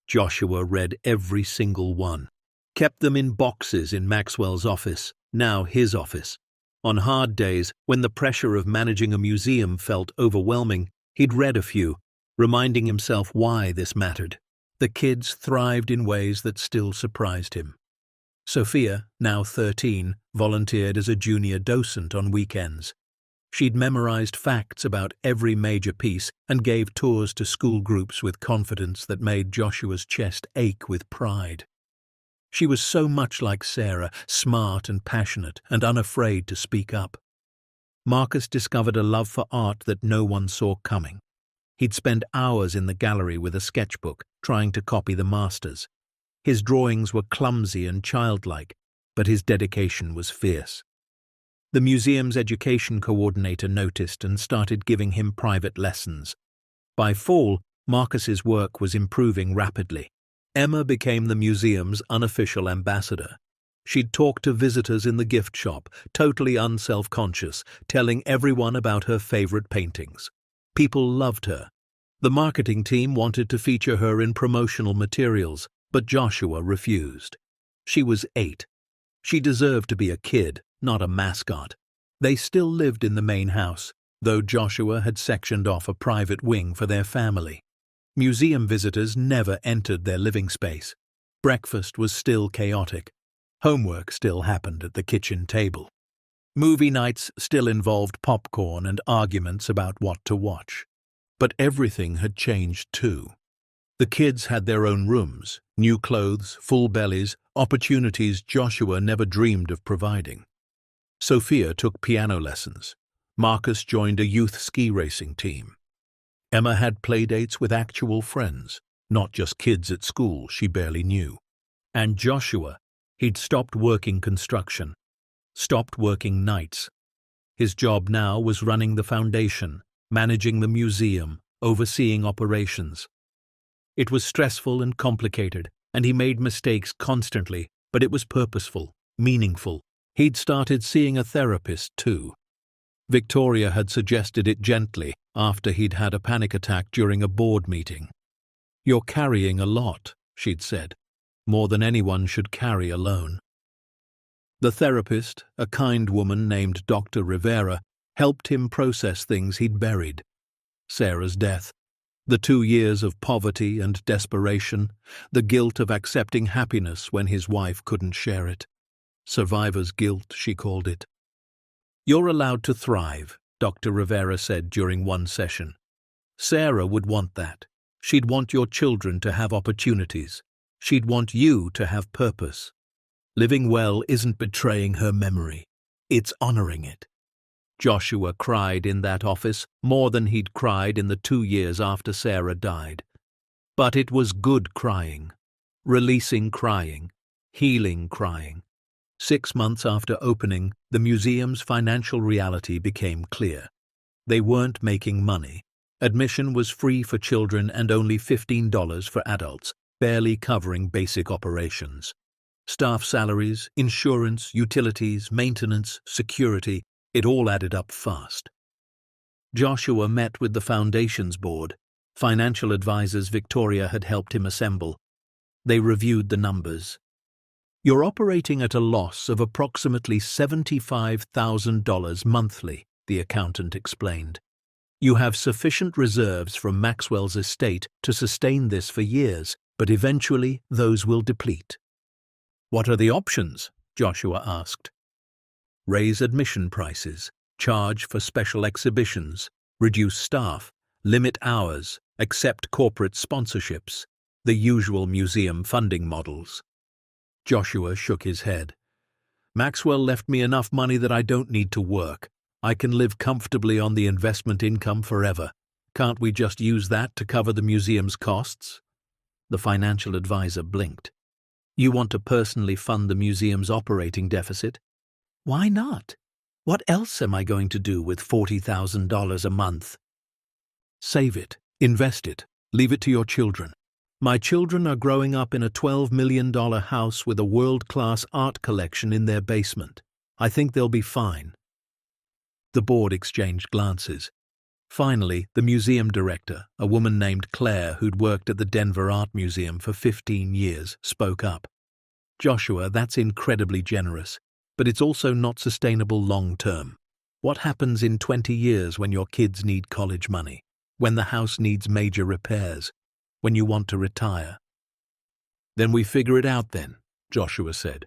Joshua read every single one. Kept them in boxes in Maxwell's office, now his office. On hard days, when the pressure of managing a museum felt overwhelming, he'd read a few, reminding himself why this mattered. The kids thrived in ways that still surprised him. Sophia, now 13, volunteered as a junior docent on weekends. She'd memorized facts about every major piece and gave tours to school groups with confidence that made Joshua's chest ache with pride. She was so much like Sarah, smart and passionate and unafraid to speak up. Marcus discovered a love for art that no one saw coming. He'd spend hours in the gallery with a sketchbook, trying to copy the masters. His drawings were clumsy and childlike, but his dedication was fierce. The museum's education coordinator noticed and started giving him private lessons. By fall, Marcus's work was improving rapidly. Emma became the museum's unofficial ambassador. She'd talk to visitors in the gift shop, totally unself-conscious, telling everyone about her favorite paintings. People loved her. The marketing team wanted to feature her in promotional materials, but Joshua refused. She was 8. She deserved to be a kid, not a mascot. They still lived in the main house, though Joshua had sectioned off a private wing for their family. Museum visitors never entered their living space. Breakfast was still chaotic. Homework still happened at the kitchen table. Movie nights still involved popcorn and arguments about what to watch. But everything had changed too. The kids had their own rooms, new clothes, full bellies, opportunities Joshua never dreamed of providing. Sophia took piano lessons. Marcus joined a youth ski racing team. Emma had playdates with actual friends, not just kids at school she barely knew. And Joshua, he'd stopped working construction, stopped working nights. His job now was running the foundation, managing the museum, overseeing operations. It was stressful and complicated, and he made mistakes constantly, but it was purposeful, meaningful. He'd started seeing a therapist too. Victoria had suggested it gently after he'd had a panic attack during a board meeting. "You're carrying a lot," she'd said. "More than anyone should carry alone." The therapist, a kind woman named Dr. Rivera, helped him process things he'd buried. Sarah's death, the 2 years of poverty and desperation, the guilt of accepting happiness when his wife couldn't share it. Survivor's guilt, she called it. "You're allowed to thrive," Dr. Rivera said during one session. "Sarah would want that. She'd want your children to have opportunities. She'd want you to have purpose. Living well isn't betraying her memory. It's honoring it." Joshua cried in that office more than he'd cried in the 2 years after Sarah died. But it was good crying, releasing crying, healing crying. 6 months after opening, the museum's financial reality became clear. They weren't making money. Admission was free for children and only $15 for adults, barely covering basic operations. Staff salaries, insurance, utilities, maintenance, security, it all added up fast. Joshua met with the Foundation's board, financial advisors Victoria had helped him assemble. They reviewed the numbers. "You're operating at a loss of approximately $75,000 monthly," the accountant explained. "You have sufficient reserves from Maxwell's estate to sustain this for years, but eventually those will deplete." "What are the options?" Joshua asked. "Raise admission prices, charge for special exhibitions, reduce staff, limit hours, accept corporate sponsorships, the usual museum funding models." Joshua shook his head. "Maxwell left me enough money that I don't need to work. I can live comfortably on the investment income forever. Can't we just use that to cover the museum's costs?" The financial advisor blinked. "You want to personally fund the museum's operating deficit?" "Why not? What else am I going to do with $40,000 a month?" "Save it, invest it, leave it to your children. My children are growing up in a $12 million house with a world-class art collection in their basement. I think they'll be fine." The board exchanged glances. Finally, the museum director, a woman named Claire who'd worked at the Denver Art Museum for 15 years, spoke up. "Joshua, that's incredibly generous, but it's also not sustainable long-term. What happens in 20 years when your kids need college money, when the house needs major repairs, when you want to retire?" "Then we figure it out then," Joshua said.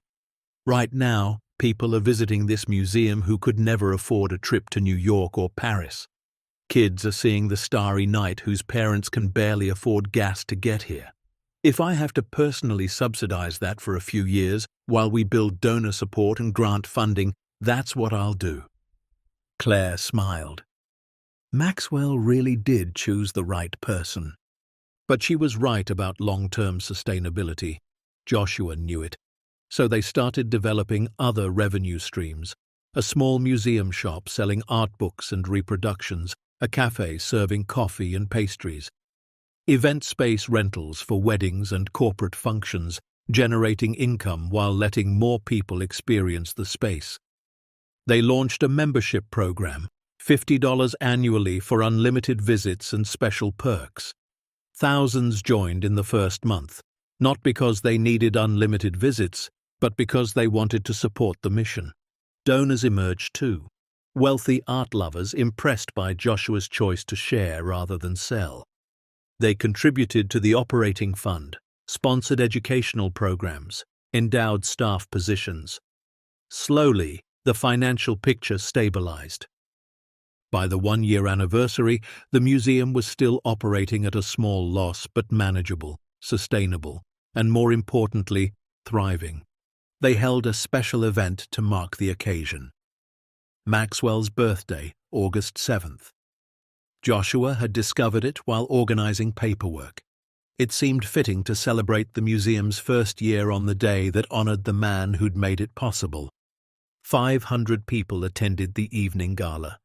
"Right now, people are visiting this museum who could never afford a trip to New York or Paris. Kids are seeing the Starry Night whose parents can barely afford gas to get here. If I have to personally subsidize that for a few years while we build donor support and grant funding, that's what I'll do." Claire smiled. Maxwell really did choose the right person. But she was right about long-term sustainability. Joshua knew it. So they started developing other revenue streams: a small museum shop selling art books and reproductions, a cafe serving coffee and pastries, event space rentals for weddings and corporate functions, generating income while letting more people experience the space. They launched a membership program, $50 annually for unlimited visits and special perks. Thousands joined in the first month, not because they needed unlimited visits, but because they wanted to support the mission. Donors emerged too, wealthy art lovers impressed by Joshua's choice to share rather than sell. They contributed to the operating fund, sponsored educational programs, endowed staff positions. Slowly, the financial picture stabilized. By the one-year anniversary, the museum was still operating at a small loss but manageable, sustainable, and more importantly, thriving. They held a special event to mark the occasion. Maxwell's birthday, August 7th. Joshua had discovered it while organizing paperwork. It seemed fitting to celebrate the museum's first year on the day that honored the man who'd made it possible. 500 people attended the evening gala.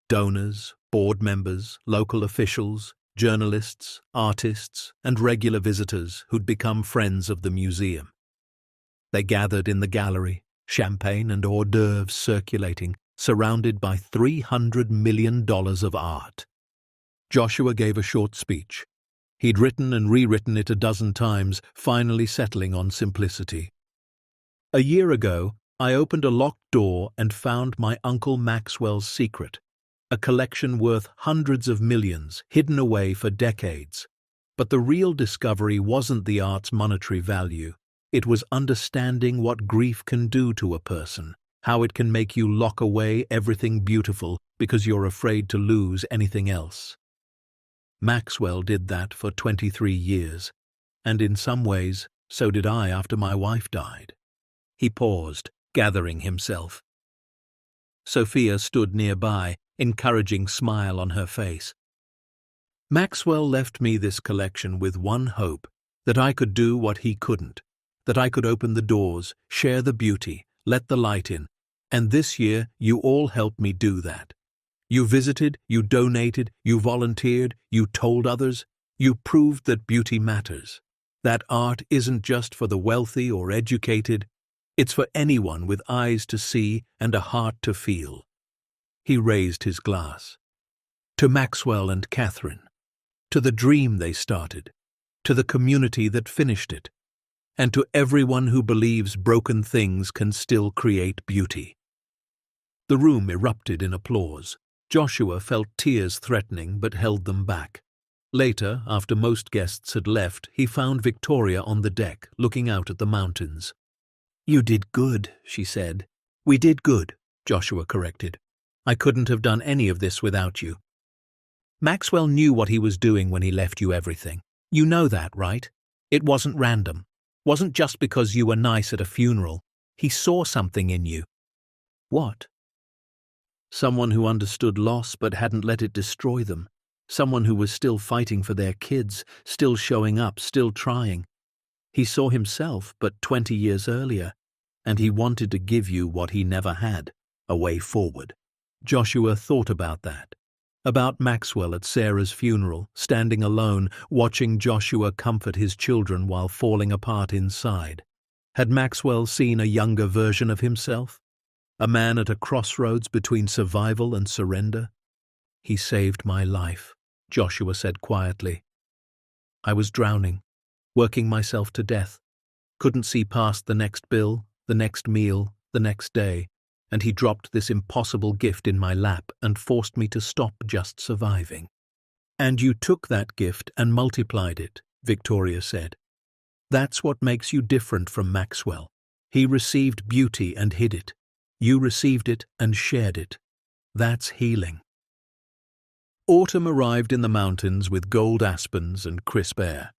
Donors, board members, local officials, journalists, artists, and regular visitors who'd become friends of the museum. They gathered in the gallery, champagne and hors d'oeuvres circulating, surrounded by $300 million of art. Joshua gave a short speech. He'd written and rewritten it a dozen times, finally settling on simplicity. "A year ago, I opened a locked door and found my Uncle Maxwell's secret, a collection worth hundreds of millions, hidden away for decades. But the real discovery wasn't the art's monetary value. It was understanding what grief can do to a person, how it can make you lock away everything beautiful because you're afraid to lose anything else. Maxwell did that for 23 years, and in some ways, so did I after my wife died." He paused, gathering himself. Sophia stood nearby, encouraging smile on her face. "Maxwell left me this collection with one hope, that I could do what he couldn't, that I could open the doors, share the beauty, let the light in. And this year, you all helped me do that. You visited, you donated, you volunteered, you told others, you proved that beauty matters. That art isn't just for the wealthy or educated, it's for anyone with eyes to see and a heart to feel." He raised his glass. "To Maxwell and Catherine, to the dream they started, to the community that finished it, and to everyone who believes broken things can still create beauty." The room erupted in applause. Joshua felt tears threatening but held them back. Later, after most guests had left, he found Victoria on the deck, looking out at the mountains. "You did good," she said. "We did good," Joshua corrected. "I couldn't have done any of this without you. Maxwell knew what he was doing when he left you everything. You know that, right? It wasn't random. Wasn't just because you were nice at a funeral. He saw something in you." "What?" "Someone who understood loss but hadn't let it destroy them. Someone who was still fighting for their kids, still showing up, still trying. He saw himself but 20 years earlier, and he wanted to give you what he never had, a way forward." Joshua thought about that. About Maxwell at Sarah's funeral, standing alone, watching Joshua comfort his children while falling apart inside. Had Maxwell seen a younger version of himself? A man at a crossroads between survival and surrender? "He saved my life," Joshua said quietly. "I was drowning, working myself to death. Couldn't see past the next bill, the next meal, the next day, and he dropped this impossible gift in my lap and forced me to stop just surviving." "And you took that gift and multiplied it," Victoria said. "That's what makes you different from Maxwell. He received beauty and hid it. You received it and shared it. That's healing." Autumn arrived in the mountains with gold aspens and crisp air.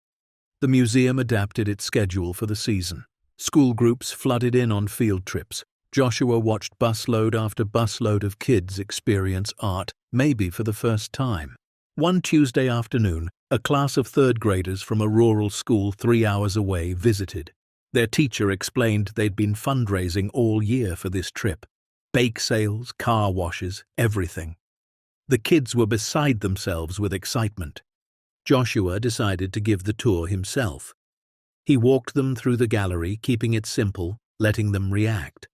The museum adapted its schedule for the season. School groups flooded in on field trips. Joshua watched busload after busload of kids experience art, maybe for the first time. One Tuesday afternoon, a class of third graders from a rural school 3 hours away visited. Their teacher explained they'd been fundraising all year for this trip. Bake sales, car washes, everything. The kids were beside themselves with excitement. Joshua decided to give the tour himself. He walked them through the gallery, keeping it simple, letting them react.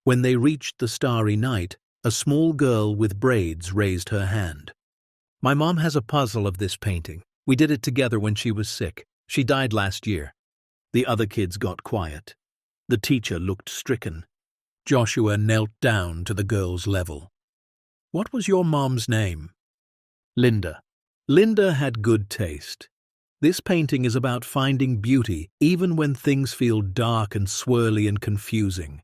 When they reached the Starry Night, a small girl with braids raised her hand. "My mom has a puzzle of this painting. We did it together when she was sick. She died last year." The other kids got quiet. The teacher looked stricken. Joshua knelt down to the girl's level. "What was your mom's name?" "Linda." Linda had good taste. This painting is about finding beauty even when things feel dark and swirly and confusing.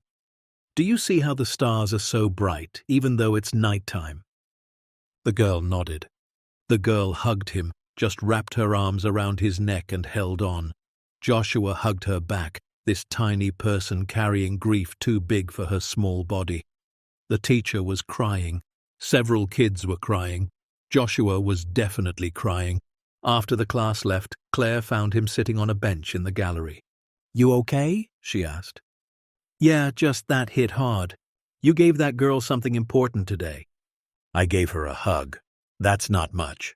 Do you see how the stars are so bright, even though it's nighttime? The girl nodded. The girl hugged him, just wrapped her arms around his neck and held on. Joshua hugged her back, this tiny person carrying grief too big for her small body. The teacher was crying. Several kids were crying. Joshua was definitely crying. After the class left, Claire found him sitting on a bench in the gallery. "You okay?" she asked. "Yeah, just that hit hard. You gave that girl something important today." "I gave her a hug. That's not much."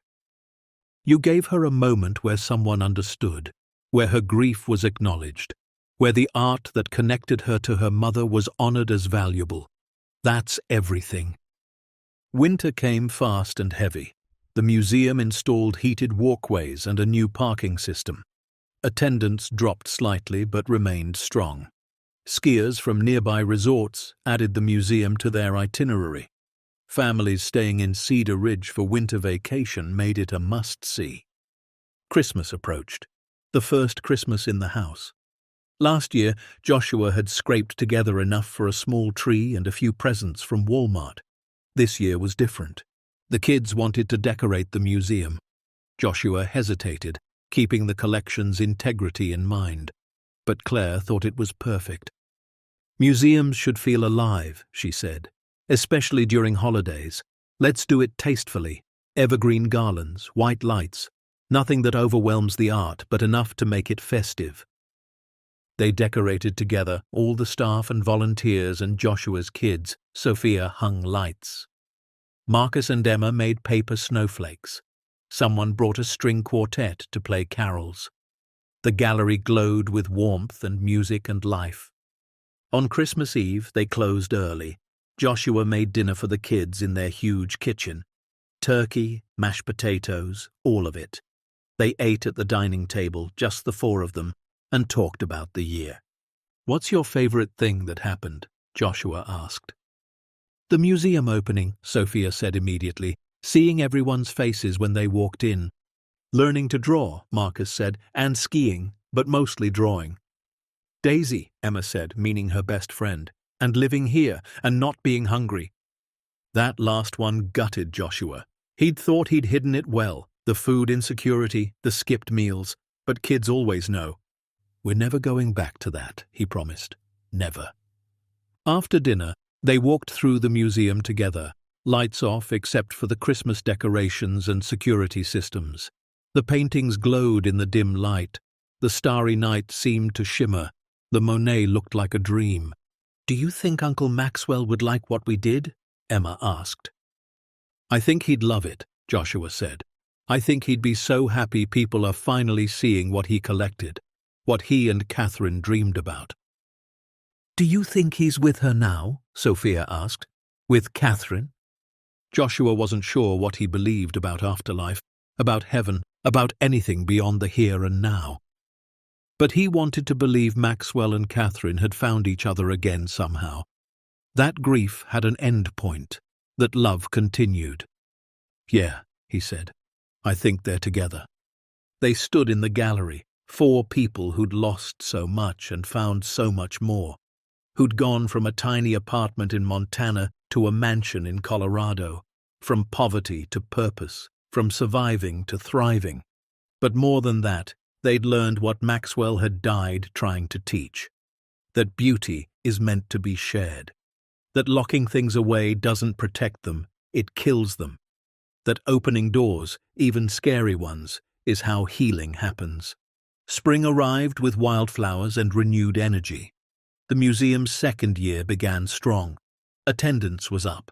"You gave her a moment where someone understood, where her grief was acknowledged, where the art that connected her to her mother was honored as valuable. That's everything." Winter came fast and heavy. The museum installed heated walkways and a new parking system. Attendance dropped slightly but remained strong. Skiers from nearby resorts added the museum to their itinerary. Families staying in Cedar Ridge for winter vacation made it a must-see. Christmas approached, the first Christmas in the house. Last year, Joshua had scraped together enough for a small tree and a few presents from Walmart. This year was different. The kids wanted to decorate the museum. Joshua hesitated, keeping the collection's integrity in mind. But Claire thought it was perfect. "Museums should feel alive," she said, "especially during holidays. Let's do it tastefully. Evergreen garlands, white lights, nothing that overwhelms the art, but enough to make it festive." They decorated together, all the staff and volunteers and Joshua's kids. Sophia hung lights. Marcus and Emma made paper snowflakes. Someone brought a string quartet to play carols. The gallery glowed with warmth and music and life. On Christmas Eve, they closed early. Joshua made dinner for the kids in their huge kitchen. Turkey, mashed potatoes, all of it. They ate at the dining table, just the four of them, and talked about the year. "What's your favorite thing that happened?" Joshua asked. "The museum opening," Sophia said immediately, seeing everyone's faces when they walked in. "Learning to draw," Marcus said, "and skiing, but mostly drawing." "Daisy," Emma said, meaning her best friend, "and living here, and not being hungry." That last one gutted Joshua. He'd thought he'd hidden it well, the food insecurity, the skipped meals, but kids always know. "We're never going back to that," he promised. Never. After dinner, they walked through the museum together, lights off except for the Christmas decorations and security systems. The paintings glowed in the dim light. The Starry Night seemed to shimmer. The Monet looked like a dream. "Do you think Uncle Maxwell would like what we did?" Emma asked. "I think he'd love it," Joshua said. "I think he'd be so happy people are finally seeing what he collected, what he and Catherine dreamed about." "Do you think he's with her now?" Sophia asked. "With Catherine?" Joshua wasn't sure what he believed about afterlife, about heaven, about anything beyond the here and now. But he wanted to believe Maxwell and Catherine had found each other again somehow. That grief had an end point, that love continued. "Yeah," he said, "I think they're together." They stood in the gallery, four people who'd lost so much and found so much more, who'd gone from a tiny apartment in Montana to a mansion in Colorado, from poverty to purpose, from surviving to thriving. But more than that, They'd learned what Maxwell had died trying to teach: that beauty is meant to be shared, that locking things away doesn't protect them, it kills them, that opening doors, even scary ones, is how healing happens. Spring arrived with wildflowers and renewed energy. The museum's second year began strong. Attendance was up.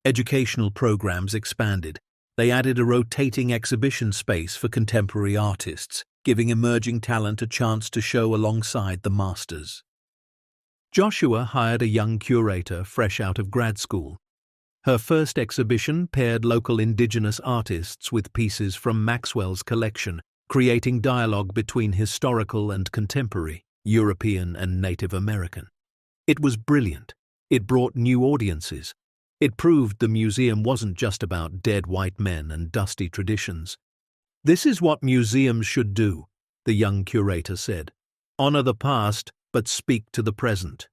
Educational programs expanded. They added a rotating exhibition space for contemporary artists, giving emerging talent a chance to show alongside the masters. Joshua hired a young curator fresh out of grad school. Her first exhibition paired local indigenous artists with pieces from Maxwell's collection, creating dialogue between historical and contemporary, European and Native American. It was brilliant. It brought new audiences. It proved the museum wasn't just about dead white men and dusty traditions. "This is what museums should do," the young curator said. "Honor the past, but speak to the present."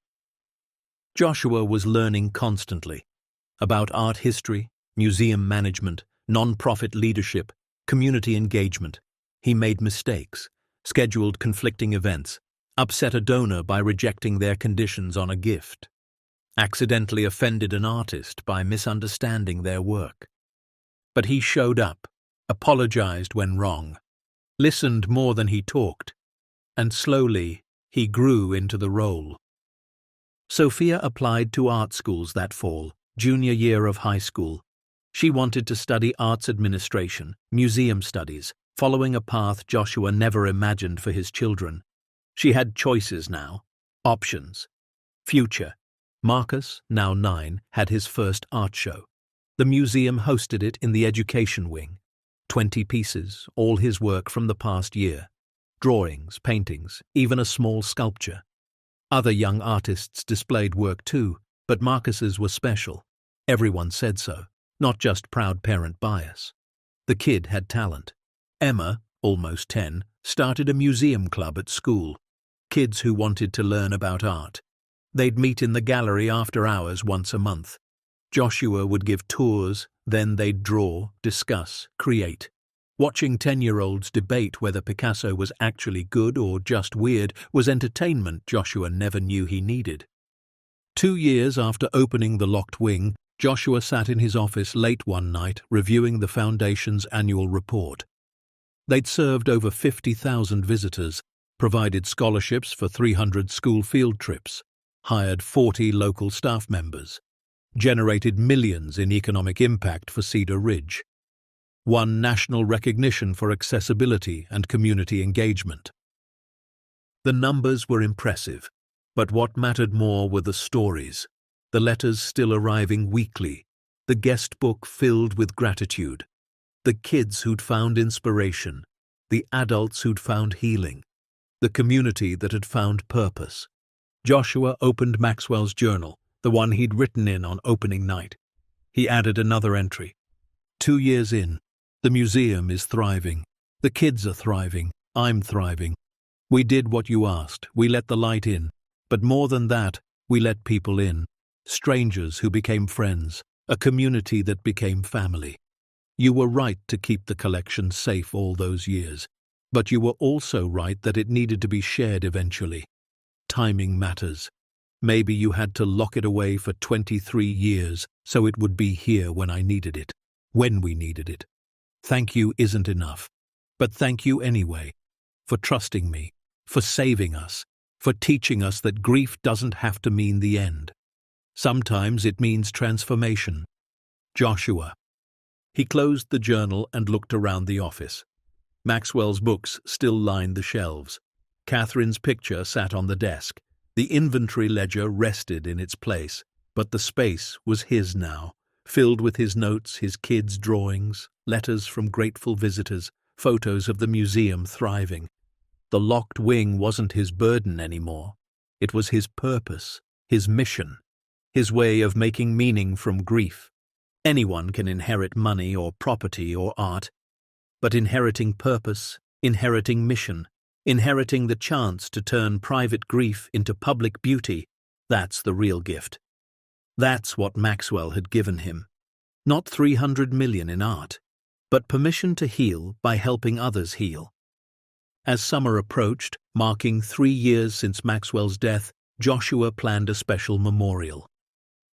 Joshua was learning constantly about art history, museum management, non-profit leadership, community engagement. He made mistakes, scheduled conflicting events, upset a donor by rejecting their conditions on a gift, accidentally offended an artist by misunderstanding their work. But he showed up, apologized when wrong, listened more than he talked, and slowly he grew into the role. Sophia applied to art schools that fall, junior year of high school. She wanted to study arts administration, museum studies, following a path Joshua never imagined for his children. She had choices now, options. Future. Marcus, now 9, had his first art show. The museum hosted it in the education wing. 20 pieces, all his work from the past year. Drawings, paintings, even a small sculpture. Other young artists displayed work too, but Marcus's was special. Everyone said so, not just proud parent bias. The kid had talent. Emma, almost 10, started a museum club at school. Kids who wanted to learn about art. They'd meet in the gallery after hours once a month. Joshua would give tours, then they'd draw, discuss, create. Watching 10-year-olds debate whether Picasso was actually good or just weird was entertainment Joshua never knew he needed. 2 years after opening the locked wing, Joshua sat in his office late one night reviewing the foundation's annual report. They'd served over 50,000 visitors, provided scholarships for 300 school field trips, hired 40 local staff members, generated millions in economic impact for Cedar Ridge, won national recognition for accessibility and community engagement. The numbers were impressive, but what mattered more were the stories, the letters still arriving weekly, the guest book filled with gratitude, the kids who'd found inspiration, the adults who'd found healing, the community that had found purpose. Joshua opened Maxwell's journal, the one he'd written in on opening night. He added another entry. 2 years in, the museum is thriving. The kids are thriving. I'm thriving. We did what you asked. We let the light in. But more than that, we let people in. Strangers who became friends. A community that became family. You were right to keep the collection safe all those years. But you were also right that it needed to be shared eventually. Timing matters. Maybe you had to lock it away for 23 years so it would be here when I needed it. When we needed it. Thank you isn't enough. But thank you anyway. For trusting me. For saving us. For teaching us that grief doesn't have to mean the end. Sometimes it means transformation. Joshua. He closed the journal and looked around the office. Maxwell's books still lined the shelves. Catherine's picture sat on the desk. The inventory ledger rested in its place, but the space was his now, filled with his notes, his kids' drawings, letters from grateful visitors, photos of the museum thriving. The locked wing wasn't his burden anymore. It was his purpose, his mission, his way of making meaning from grief. Anyone can inherit money or property or art, but inheriting purpose, inheriting mission, inheriting the chance to turn private grief into public beauty, that's the real gift. That's what Maxwell had given him. Not 300 million in art, but permission to heal by helping others heal. As summer approached, marking 3 years since Maxwell's death, Joshua planned a special memorial.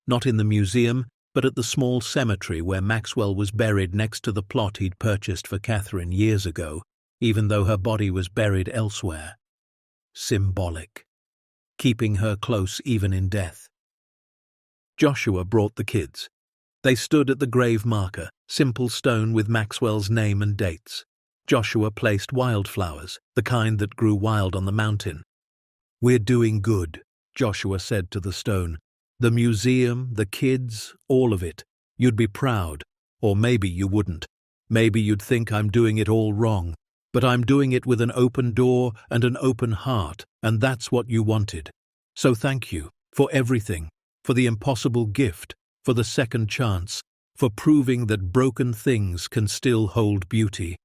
Not in the museum, but at the small cemetery where Maxwell was buried next to the plot he'd purchased for Catherine years ago, even though her body was buried elsewhere. Symbolic. Keeping her close even in death. Joshua brought the kids. They stood at the grave marker, simple stone with Maxwell's name and dates. Joshua placed wildflowers, the kind that grew wild on the mountain. "We're doing good," Joshua said to the stone. "The museum, the kids, all of it. You'd be proud. Or maybe you wouldn't. Maybe you'd think I'm doing it all wrong. But I'm doing it with an open door and an open heart, and that's what you wanted. So thank you for everything, for the impossible gift, for the second chance, for proving that broken things can still hold beauty."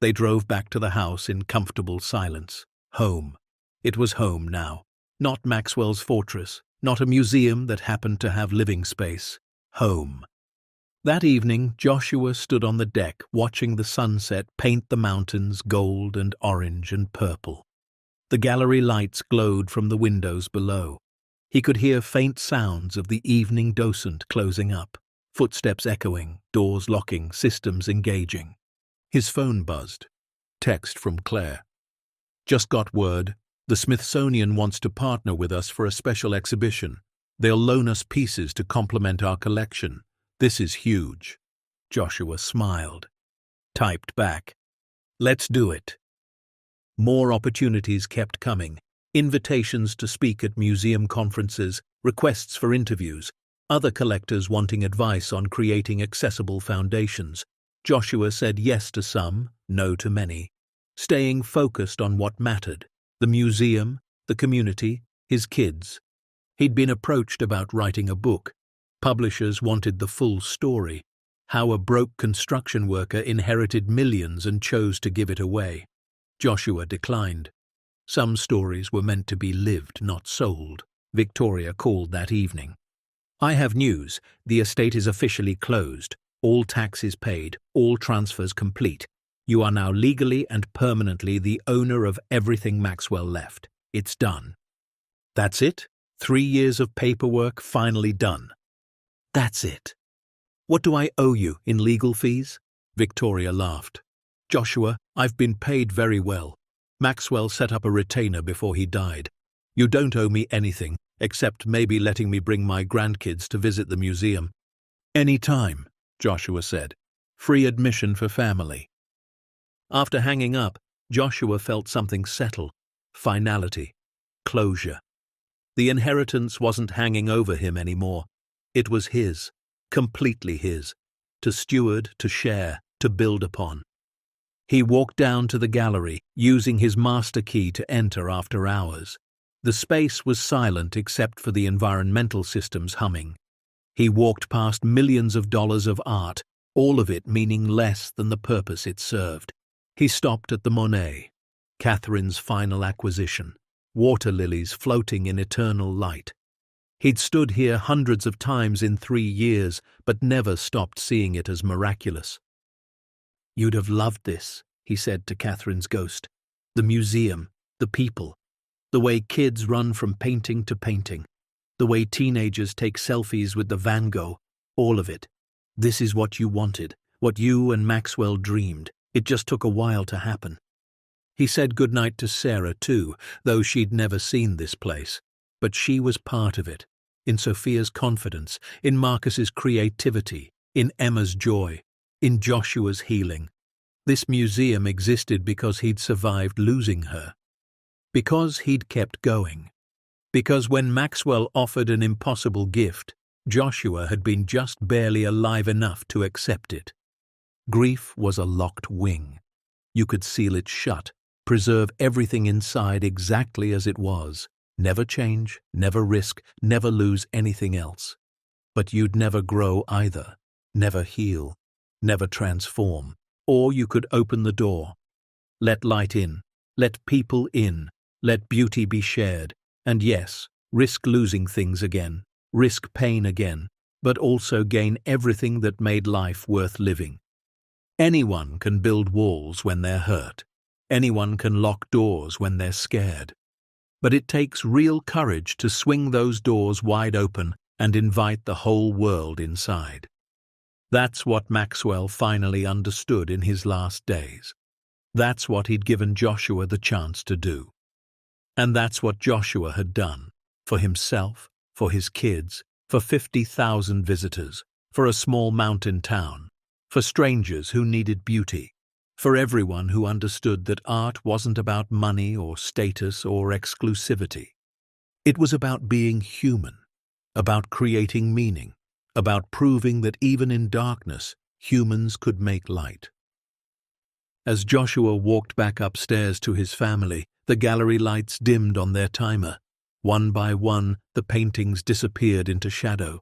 They drove back to the house in comfortable silence. Home. It was home now. Not Maxwell's fortress, not a museum that happened to have living space. Home. That evening, Joshua stood on the deck watching the sunset paint the mountains gold and orange and purple. The gallery lights glowed from the windows below. He could hear faint sounds of the evening docent closing up, footsteps echoing, doors locking, systems engaging. His phone buzzed. Text from Claire. "Just got word. The Smithsonian wants to partner with us for a special exhibition. They'll loan us pieces to complement our collection. This is huge." Joshua smiled. Typed back. "Let's do it." More opportunities kept coming. Invitations to speak at museum conferences, requests for interviews, other collectors wanting advice on creating accessible foundations. Joshua said yes to some, no to many, staying focused on what mattered: the museum, the community, his kids. He'd been approached about writing a book. Publishers wanted the full story, how a broke construction worker inherited millions and chose to give it away. Joshua declined. Some stories were meant to be lived, not sold, Victoria called that evening. "I have news. The estate is officially closed. All taxes paid, all transfers complete. You are now legally and permanently the owner of everything Maxwell left. It's done." "That's it? 3 years of paperwork finally done." "That's it." "What do I owe you in legal fees?" Victoria laughed. "Joshua, I've been paid very well. Maxwell set up a retainer before he died. You don't owe me anything, except maybe letting me bring my grandkids to visit the museum." "Any time," Joshua said. "Free admission for family." After hanging up, Joshua felt something settle. Finality. Closure. The inheritance wasn't hanging over him anymore. It was his. Completely his. To steward, to share, to build upon. He walked down to the gallery, using his master key to enter after hours. The space was silent except for the environmental systems humming. He walked past millions of dollars of art, all of it meaning less than the purpose it served. He stopped at the Monet, Catherine's final acquisition, water lilies floating in eternal light. He'd stood here hundreds of times in 3 years, but never stopped seeing it as miraculous. "You'd have loved this," he said to Catherine's ghost. "The museum, the people, the way kids run from painting to painting, the way teenagers take selfies with the Van Gogh, all of it. This is what you wanted, what you and Maxwell dreamed. It just took a while to happen." He said goodnight to Sarah too, though she'd never seen this place. But she was part of it, in Sophia's confidence, in Marcus's creativity, in Emma's joy, in Joshua's healing. This museum existed because he'd survived losing her. Because he'd kept going. Because when Maxwell offered an impossible gift, Joshua had been just barely alive enough to accept it. Grief was a locked wing. You could seal it shut, preserve everything inside exactly as it was, never change, never risk, never lose anything else. But you'd never grow either, never heal, never transform. Or you could open the door, let light in, let people in, let beauty be shared, and yes, risk losing things again, risk pain again, but also gain everything that made life worth living. Anyone can build walls when they're hurt. Anyone can lock doors when they're scared. But it takes real courage to swing those doors wide open and invite the whole world inside. That's what Maxwell finally understood in his last days. That's what he'd given Joshua the chance to do. And that's what Joshua had done, for himself, for his kids, for 50,000 visitors, for a small mountain town, for strangers who needed beauty, for everyone who understood that art wasn't about money or status or exclusivity. It was about being human, about creating meaning, about proving that even in darkness, humans could make light. As Joshua walked back upstairs to his family, the gallery lights dimmed on their timer. One by one, the paintings disappeared into shadow.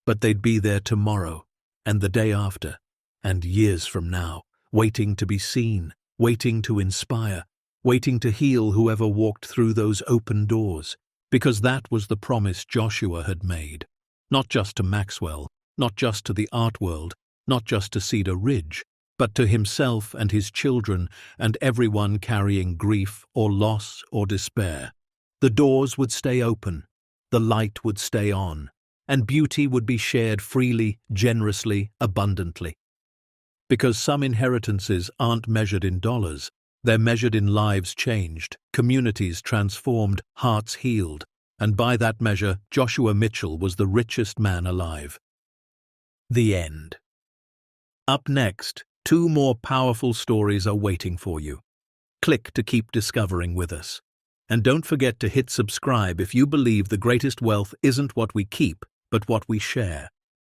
But they'd be there tomorrow, and the day after, and years from now, waiting to be seen, waiting to inspire, waiting to heal whoever walked through those open doors, because that was the promise Joshua had made. Not just to Maxwell, not just to the art world, not just to Cedar Ridge, but to himself and his children and everyone carrying grief or loss or despair. The doors would stay open, the light would stay on, and beauty would be shared freely, generously, abundantly. Because some inheritances aren't measured in dollars, they're measured in lives changed, communities transformed, hearts healed, and by that measure, Joshua Mitchell was the richest man alive. The end. Up next, 2 more powerful stories are waiting for you. Click to keep discovering with us. And don't forget to hit subscribe if you believe the greatest wealth isn't what we keep, but what we share.